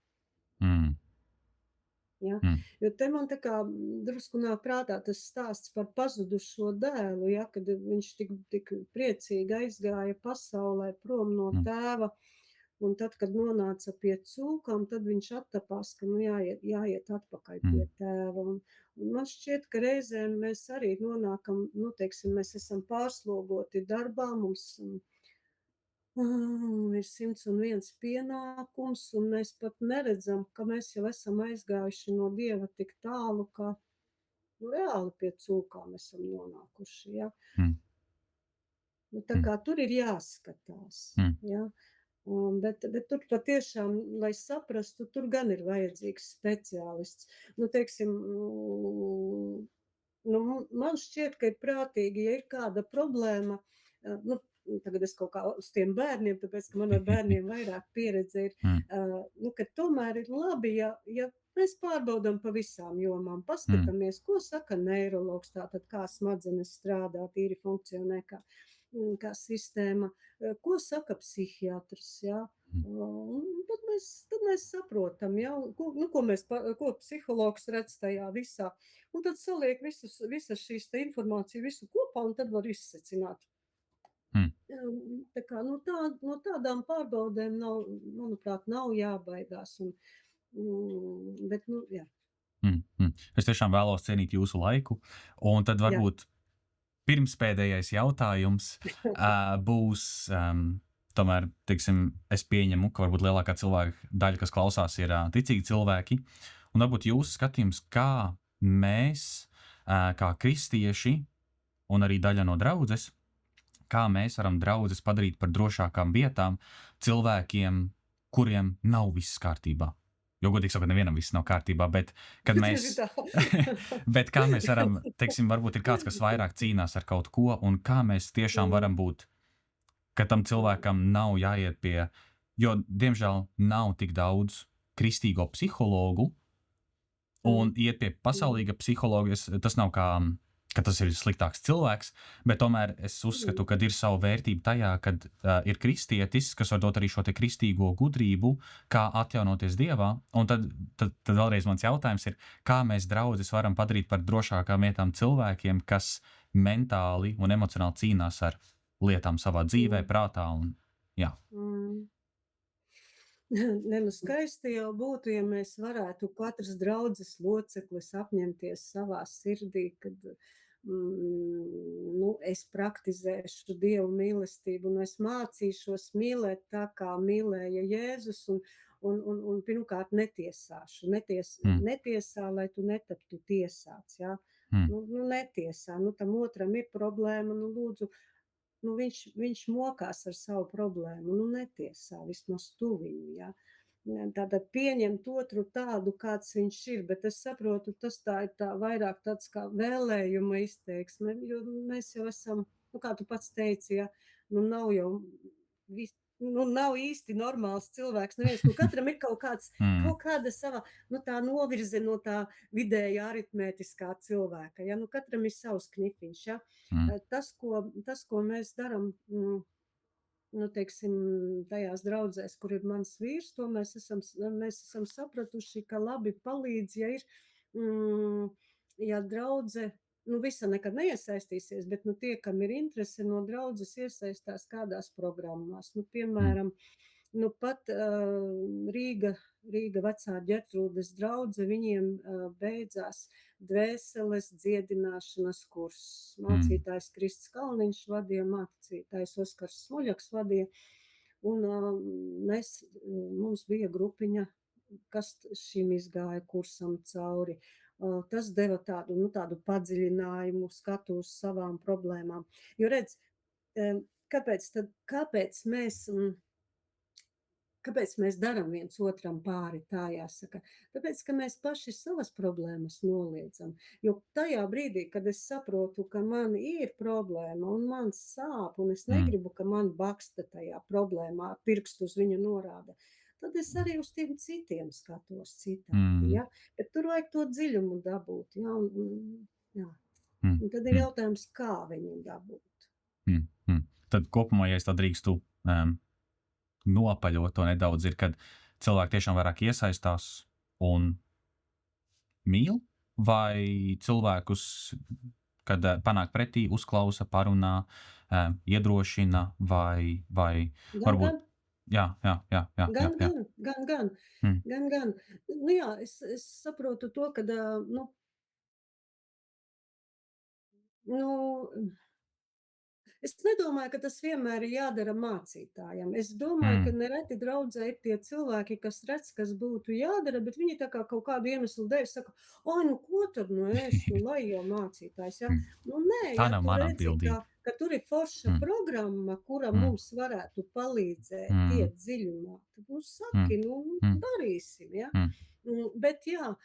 Ja? Jo te man tā kā drusku nāk prātā tas stāsts par pazudušo dēlu, ja? Kad viņš tik priecīgi aizgāja pasaulē prom no tēva, un tad, kad nonāca pie cūkām, tad viņš attapās, ka jāiet atpakaļ pie tēva. Un man šķiet, ka reizēm mēs arī nonākam, teiksim, mēs esam pārslogoti darbā, mums ir 101 pienākums, un mēs pat neredzam, ka mēs jau esam aizgājuši no Dieva tik tālu, ka reāli pie cūkām esam nonākuši. Ja? Tā kā tur ir jāskatās. Ja? Bet tur patiešām, lai saprastu, tur gan ir vajadzīgs speciālists. Teiksim, man šķiet, ka ir prātīgi, ja ir kāda problēma, tagad es kaut kā uz tiem bērniem, tāpēc, ka man ar bērniem vairāk pieredze ir, ka tomēr ir labi, ja mēs pārbaudam pa visām jomām, paskatāmies, ko saka neirologs, tātad kā smadzenes strādā, tīri funkcionē, kā. kā sistēma, ko saka psihiatrs, jā. Mm. Un tad mēs saprotam, jā, ko psihologs redz tajā visā. Un tad saliek visas šīs te informācija visu kopā, un tad var izsecināt. Mm. Tā kā, no tādām pārbaudēm nav, manuprāt, nav jābaidās. Bet, jā. Es tiešām vēlos cienīt jūsu laiku, un tad Jā. varbūt pirmspēdējais jautājums būs, tomēr, teiksim, es pieņemu, ka varbūt lielākā cilvēka daļa, kas klausās, ir ticīgi cilvēki, un varbūt jūsu skatījums, kā mēs, kā kristieši, un arī daļa no draudzes, kā mēs varam draudzes padarīt par drošākām vietām cilvēkiem, kuriem nav viss kārtībā. Jo, godīgi sakot, nevienam viss nav kārtībā, bet kad mēs, bet kā mēs varam, teiksim, varbūt ir kāds, kas vairāk cīnās ar kaut ko, un kā mēs tiešām varam būt, ka tam cilvēkam nav jāiet pie, jo, diemžēl, nav tik daudz kristīgo psihologu, un iet pie pasaulīga psihologa, tas nav kā, ka tas ir sliktāks cilvēks, bet tomēr es uzskatu, ka ir sava vērtība tajā, kad ir kristietis, kas var dot arī šo te kristīgo gudrību, kā atjaunoties Dievā, un tad vēlreiz mans jautājums ir, kā mēs draudzes varam padarīt par drošākām vietām cilvēkiem, kas mentāli un emocionāli cīnās ar lietām savā dzīvē, prātā un, jā. Skaisti jau būtu, ja mēs varētu katrs draudzes loceklis apņemties savā sirdī, kad es praktizēšu Dievu mīlestību un es mācīšos mīlēt tā, kā mīlēja Jēzus un pirmkārt netiesāšu. Netiesā, lai tu netaptu tiesāts, jā. Netiesā, tam otram ir problēma, lūdzu, viņš mokās ar savu problēmu, netiesā, vismaz tu viņu, jā. Tātad pieņemt otru tādu, kāds viņš ir, bet es saprotu, tas tā ir vairāk tāds kā vēlējuma izteiksme, jo mēs jau esam, kā tu pats teici, ja, nav jau nav īsti normāls cilvēks, neviens, katram ir kaut kāda sava, tā novirze no tā vidēja aritmētiskā cilvēka, ja, katram ir savs knifiņš, ja. Tas, ko mēs daram, teiksim, tajās draudzēs, kur ir mans vīrs, to mēs esam sapratuši, ka labi palīdz, ja ir, ja draudze, visa nekad neiesaistīsies, bet, tie, kam ir interese no draudzes, iesaistās kādās programmās. Piemēram, pat Rīga vecā Ģertrūdes draudze, viņiem beidzās dvēseles dziedināšanas kurs. Mācītājs Krists Kalniņš vadīja, mācītājs Oskars Smoļaks vadīja, un mums bija grupiņa, kas šim izgāja kursam cauri. Tas deva tādu padziļinājumu, skatu uz savām problēmām. Jo redz, kāpēc mēs daram viens otram pāri, tā jāsaka? Tāpēc, ka mēs paši savas problēmas noliedzam. Jo tajā brīdī, kad es saprotu, ka man ir problēma un man sāp, un es negribu, ka man baksta tajā problēmā, pirkstu uz viņu norāda, tad es arī uz tiem citiem skatos citādi, ja? Bet tur vajag to dziļumu dabūt, ja? Un tad ir jautājums, kā viņu dabūt. Tad kopumā, ja es tā drīkstu nopaļot to nedaudz, ir, kad cilvēki tiešām vairāk iesaistās un mīl, vai cilvēkus, kad panāk pretī, uzklausa, parunā, iedrošina, vai varbūt... Jā. Gan. Jā, es saprotu to, ka, es nedomāju, ka tas vienmēr ir jādara mācītājam. Es domāju, ka nereti draudzē ir tie cilvēki, kas redz, kas būtu jādara, bet viņi tā kā kaut kādu iemeslu dēļ saka, ko tad, lai jau mācītājs, ja? Nē, tā ja nav tu mana redzi, atbildība. ka tur ir forša programma, kura mums varētu palīdzēt iet dziļumā, tad, saki, darīsim, ja? Bet jā,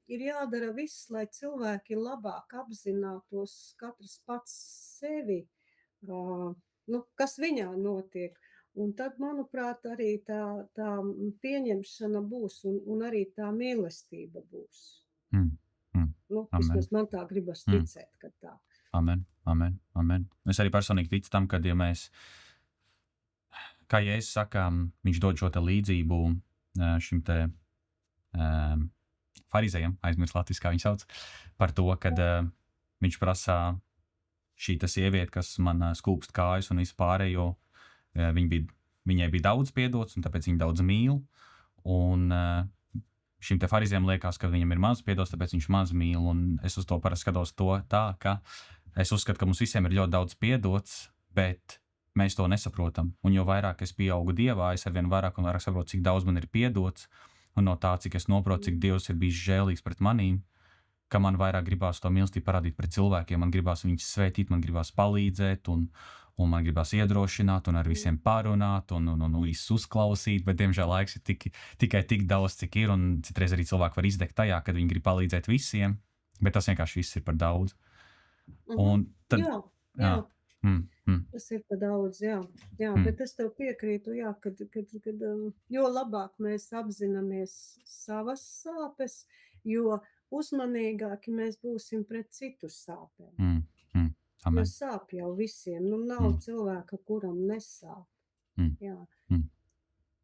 ir jādara viss, lai cilvēki labāk apzinātos katrs pats sevi, kas viņā notiek. Un tad, manuprāt, arī tā pieņemšana būs un arī tā mīlestība būs. Vismaz man tā gribas ticēt, ka tā. Amen, amen, amen. Es arī personīgi ticu tam, ka, ja mēs, kā Jēzus saka, viņš dod šo te līdzību šim te farizējam, aizmirst latviski, kā viņu sauc, par to, kad viņš prasa šī ta sieviete, kas man skūpst kājas un vispārējo, viņai bija daudz piedots, un tāpēc viņa daudz mīl, un šim te farizējam liekas, ka viņam ir maz piedots, tāpēc viņš maz mīl, un es uz to parasti skatos to tā, ka es uzskatu, ka mums visiem ir ļoti daudz piedots, bet mēs to nesaprotam. Un jo vairāk es pieaugu Dievā, es arvien vairāk un vairāk saprotu, cik daudz man ir piedots, un no tā, cik es noprotu, cik Dievs ir bijis žēlīgs pret manīm, ka man vairāk gribās to mīlestību parādīt pret cilvēkiem, man gribās viņus svētīt, man gribās palīdzēt, un man gribās iedrošināt, un ar visiem parunāt, un visus uzklausīt, bet, diemžēl, laiks ir tikai tik daudz, cik ir, un citreiz arī cilvēki var izdegt tajā, kad viņi grib palīdzēt visiem, bet tas vienkārši viss ir par daudz. Un tad, Jā. jā. Tas ir pa daudz, jā, bet es tev piekrītu, jā, kad jo labāk mēs apzināmies savas sāpes, jo uzmanīgāki mēs būsim pret citu sāpēm. Jo Amen. sāp jau visiem, nav cilvēka, kuram nesāp. Jā.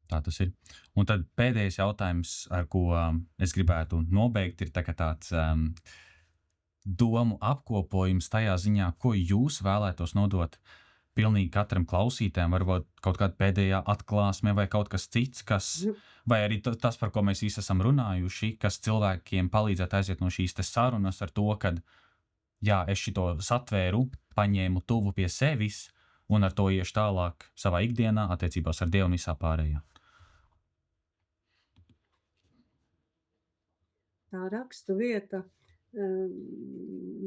Tā tas ir. Un tad pēdējais jautājums, ar ko es gribētu nobeigt, ir tāds domu apkopojums tajā ziņā, ko jūs vēlētos nodot pilnīgi katram klausītājam, varbūt kaut kāda pēdējā atklāsme vai kaut kas cits, vai arī tas, par ko mēs visi esam runājuši, kas cilvēkiem palīdzētu aiziet no šīs te sarunas ar to, ka, jā, es šito satvēru, paņēmu tuvu pie sevis un ar to iešu tālāk savā ikdienā, attiecībās ar Dievu un visā pārējā. Tā rakstu vieta.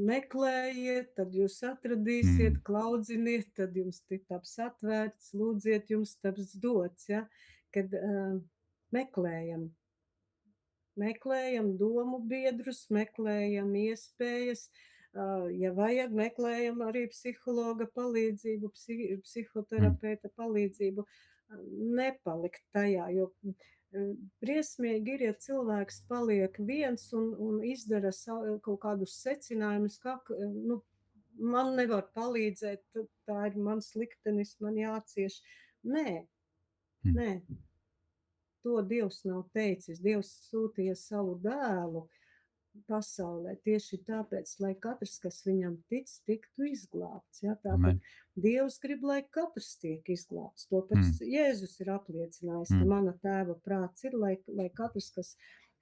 Meklējiet, tad jūs atradīsiet, klaudziniet, tad jums taps atvērts, lūdziet, jums taps dots, ja? Kad meklējam domu biedrus, meklējam iespējas, ja vajag, meklējam arī psihologa palīdzību, psihoterapeita palīdzību, nepalikt tajā, jo briesmīgi ir, ja cilvēks paliek viens un izdara kaut kādus secinājumus, kā, man nevar palīdzēt, tā ir mans liktenis, man jācieš. Nē. To Dievs nav teicis. Dievs sūtīja savu dēlu pasaulē tieši tāpēc, lai katrs, kas viņam tic, tiktu izglābts. Ja? Tātad Dievs grib, lai katrs tiek izglābts. To pēc Jēzus ir apliecinājis, ka mana tēva prāts ir, lai katrs,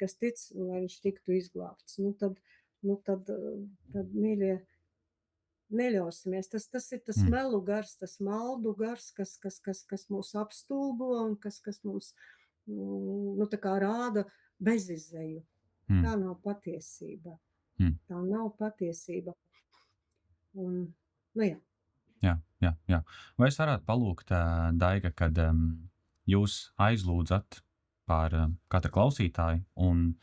kas tic, lai viņš tiktu izglābts. Tad mīļie, neļausimies. Tas ir tas melu gars, tas maldu gars, kas mūs apstulbo un kas mums tā kā rāda bezizēju. Tā nav patiesība. Tā nav patiesība. Un, jā. Jā. Vai es varētu palūgt, Daiga, kad jūs aizlūdzat par katru klausītāju, un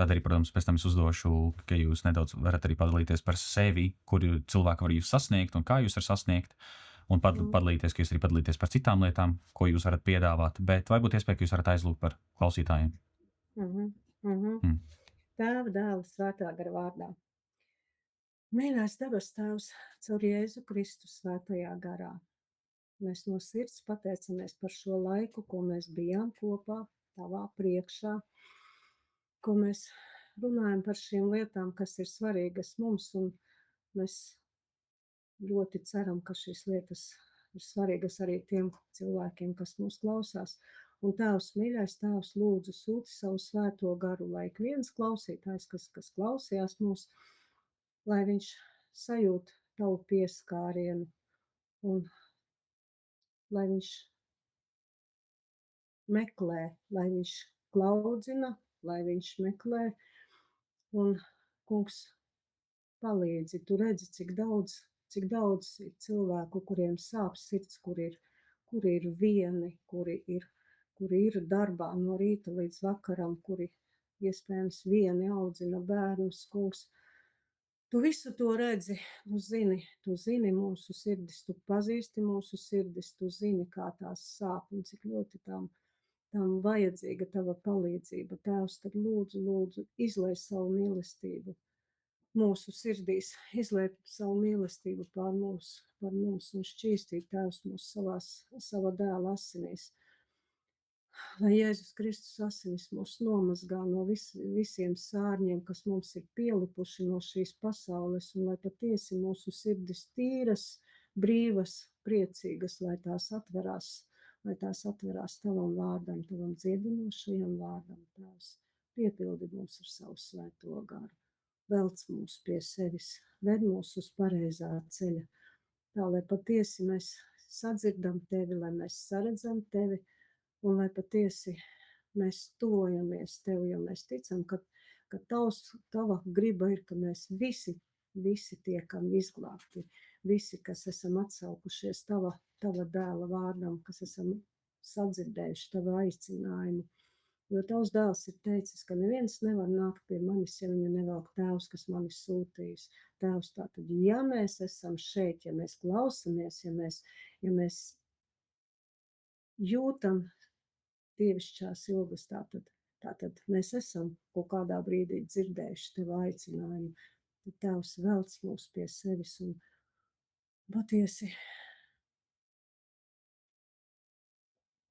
tad arī, protams, pēc tam es uzdošu, ka jūs nedaudz varat arī padalīties par sevi, kur cilvēki var jūs sasniegt un kā jūs varat sasniegt, un padalīties, ka jūs arī padalīties par citām lietām, ko jūs varat piedāvāt, bet vai būtu iespēja, ka jūs varat aizlūgt par klausītājiem? Tēva, Dēla, Svētā gara vārdā. Mīļais debes Tēvs, caur Jēzu Kristu svētajā garā. Mēs no sirds pateicamies par šo laiku, ko mēs bijām kopā tavā priekšā, ko mēs runājam par šīm lietām, kas ir svarīgas mums, un mēs ļoti ceram, ka šīs lietas ir svarīgas arī tiem cilvēkiem, kas mūs klausās. Un Tēvs, mīļais Tēvs, lūdzu sūti savu svēto garu, lai ik viens klausītājs, kas klausījās mūs, lai viņš sajūt tavu pieskārienu un lai viņš meklē, lai viņš klaudzina, lai viņš meklē un, kungs, palīdzi. Tu redzi, cik daudz ir cilvēku, kuriem sāp sirds, kuri ir vieni, kuri ir darbā no rīta līdz vakaram, kuri iespējams vieni audzina bērnus, kungs. Tu visu to redzi, tu zini mūsu sirdis, tu pazīsti mūsu sirdis, tu zini, kā tās sāp un cik ļoti tām vajadzīga tava palīdzība. Tēvs, tad lūdzu, izlai savu mīlestību mūsu sirdīs, izlēp savu mīlestību par mums un šķīstīt Tēvs mūs sava dēla asinīs. Lai Jēzus Kristus asinis mūs nomazgā no visiem sārņiem, kas mums ir pielipuši no šīs pasaules, un lai patiesi mūsu sirdis tīras, brīvas, priecīgas, lai tās atverās tavam vārdam, tavam dziedinošajam vārdam, Tēvs. Piepildi mūs ar savu svēto garu. Velc mūs pie sevis, ved mūs uz pareizā ceļa, tā lai patiesi mēs sadzirdam tevi, lai mēs saredzam tevi, un lai patiesi mēs tuvojamies tev, jo mēs ticam, ka tava griba ir, ka mēs visi tiekam izglābti, visi, kas esam atsaukušies tava dēla vārdam, kas esam sadzirdējuši tavu aicinājumu. Jo tavs dēls ir teicis, ka neviens nevar nākt pie manis, ja viņa nevelk Tēvs, kas mani sūtījis. Tēvs, tātad, ja mēs esam šeit, ja mēs klausamies, ja mēs jūtam dievišķās ilgas, tātad mēs esam kaut kādā brīdī dzirdējuši tev aicinājumu. Tad Tēvs velc mūs pie sevis un patiesi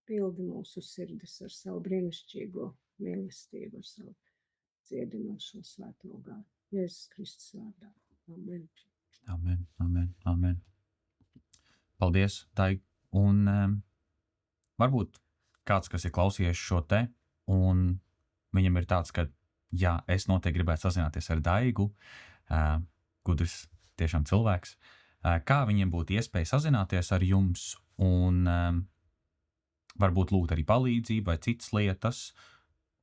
pildi mūsu sirdis ar savu brīnišķīgo mīlestību, ar savu dziedinošo svēto garu. Jēzus Kristus vārdā. Amen. Amen, amen, amen. Paldies, Daig. Un varbūt kāds, kas ir klausījies šo te, un viņam ir tāds, ka, jā, es noteikti gribētu sazināties ar Daigu, gudrs tiešām cilvēks, kā viņiem būtu iespēja sazināties ar jums un varbūt lūgt arī palīdzību vai citas lietas,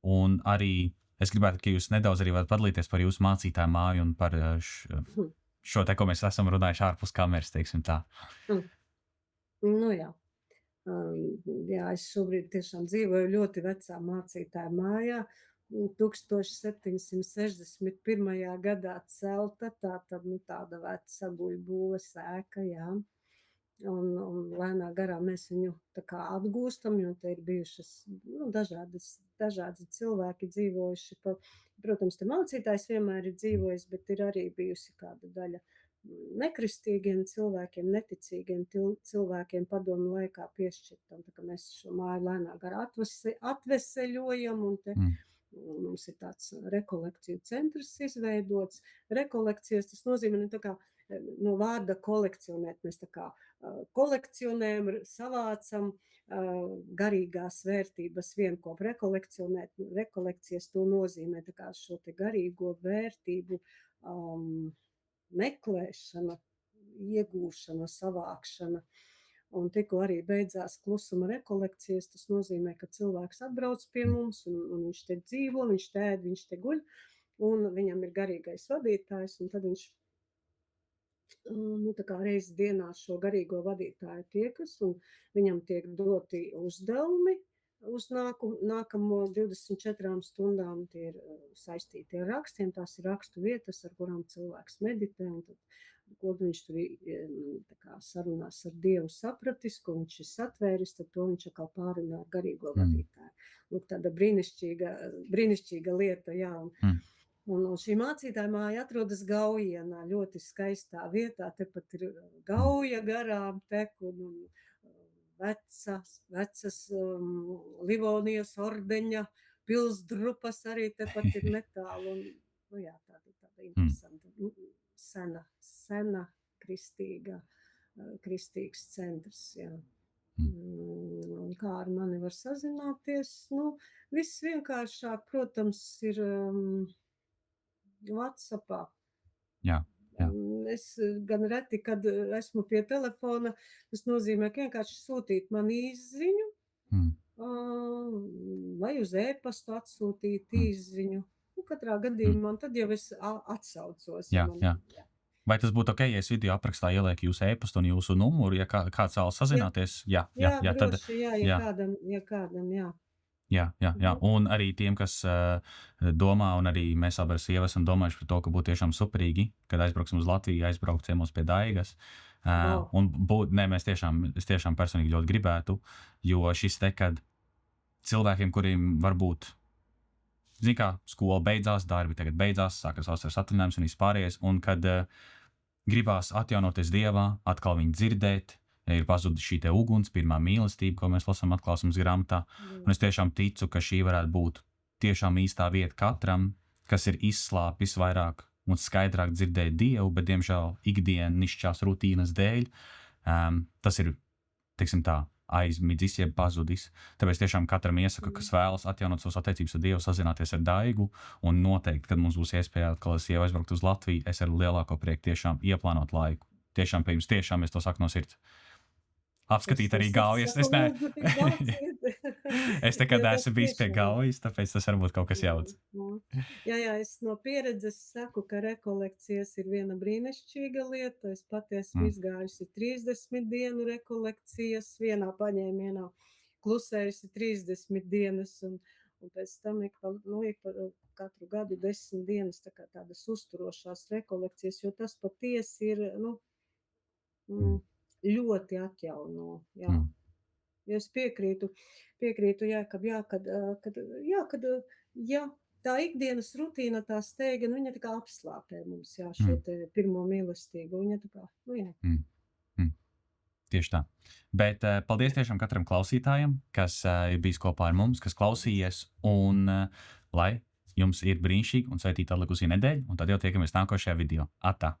un arī es gribētu, ka jūs nedaudz arī varat padalīties par jūsu mācītāju māju un par šo te, ko mēs esam runājuši ārpus kameras, teiksim tā. Nu jā. Jā, es šobrīd tiešām dzīvoju ļoti vecā mācītāja mājā, 1761. gadā celta, tāda veca guļbūves ēka, jā. Un lēnā garā mēs viņu tā kā atgūstam, jo te ir bijušas dažādi cilvēki dzīvojuši. Protams, te mācītājs vienmēr ir dzīvojis, bet ir arī bijusi kāda daļa nekristīgiem cilvēkiem, neticīgiem cilvēkiem padomu laikā piešķirtam. Tā kā mēs šo māju lēnā garā atveseļojam, un te mums ir tāds rekolekciju centrs izveidots. Rekolekcijas, tas nozīmē tā kā no vārda kolekcionēt. Mēs tā kā kolekcionējam, savācam garīgās vērtības vienkop. Rekolekcijas to nozīmē tā kā šo te garīgo vērtību meklēšana, iegūšana, savākšana. Un tikko arī beidzās klusuma rekolekcijas, tas nozīmē, ka cilvēks atbrauc pie mums un viņš te dzīvo, viņš te ēd, viņš te guļ, un viņam ir garīgais vadītājs, un tad viņš tā kā reizi dienā šo garīgo vadītāju tiekas, un viņam tiek doti uzdevumi uz nākamo 24 stundām. Tie ir saistīti ar rakstiem, tās ir rakstu vietas, ar kurām cilvēks meditē, un tad, ko viņš tur tā kā sarunās ar Dievu sapratis, ko viņš ir satvēris, tad to viņš atkal pārunā ar garīgo vadītāju. Lūk, tāda brīnišķīga lieta, jā. Un šī mācītāja māja atrodas Gaujienā, ļoti skaistā vietā, tepat ir Gauja garām tek un vecas Livonijas ordeņa pilsdrupas arī tepat ir netālu. Un, jā, tāda interesanta, sena kristīgs centrs, jā. Un kā ar mani var sazināties? Viss vienkāršāk, protams, ir WhatsAppā. Jā. Es gan reti, kad esmu pie telefona, tas nozīmē, ka vienkārši sūtīt man īsziņu, vai uz e-pastu atsūtīt īsziņu. Katrā gadījumā, un tad jau es atsaucos. Jā. Vai tas būtu ok, ja es video aprakstā ielieku jūsu e-pastu un jūsu numuru, ja kāds vēlas sazināties? Jā, droši, ja kādam, jā. Jā. Un arī tiem, kas domā, un arī mēs abi ar sievu esam domājuši par to, ka būtu tiešām superīgi, kad aizbrauksim uz Latviju, aizbraukt ciemos pie Daigas. Un es tiešām personīgi ļoti gribētu, jo šis te, kad cilvēkiem, kuriem varbūt zini kā, skola beidzās, darbi tagad beidzās, sākas vasaras atvaļinājums un vispārējais, un kad gribās atjaunoties Dievā, atkal viņu dzirdēt, ir pazudis šī te uguns, pirmā mīlestība, ko mēs lasām atklāsmes grāmatā, un es tiešām ticu, ka šī varētu būt tiešām īstā vieta katram, kas ir izslāpis vairāk un skaidrāk dzirdēt Dievu, bet, diemžēl, ikdienišķās rutīnas dēļ, tas ir, teiksim tā, aizmidzis, jeb pazudis. Tāpēc tiešām katram iesaku, kas vēlas atjaunot savas attiecības ar Dievu, sazināties ar Daigu, un noteikti, kad mums būs iespēja atkal aizbraukt uz Latviju, es ar lielāko prieku tiešām ieplānot laiku. Tiešām pie jums, tiešām es to saku no sirds. Apskatīt arī Gaujas. Es nekad esmu bijis pie Gaujas, tāpēc tas varbūt kaut kas jauns. Jā, es no pieredzes saku, ka rekolekcijas ir viena brīnišķīga lieta. Es pat esmu izgājusi 30 dienu rekolekcijas vienā paņēmienā, klusējusi 30 dienas un pēc tam ik par katru gadu 10 dienas tādas uzturošās rekolekcijas, jo tas patiesi ir, ļoti atjauno, jā. Ja es piekrītu, kad tā ikdienas rutīna, tā steiga, viņa tā kā apslāpē mums, jā, šo te pirmo mīlestību, viņa tā kā, jā. Tieši tā. Bet paldies tiešām katram klausītājam, kas ir bijis kopā ar mums, kas klausījies, un lai jums ir brīnišķīgi un sveitīta atlikusī nedēļa, un tad jau tiekamies nākošajā video. Atā!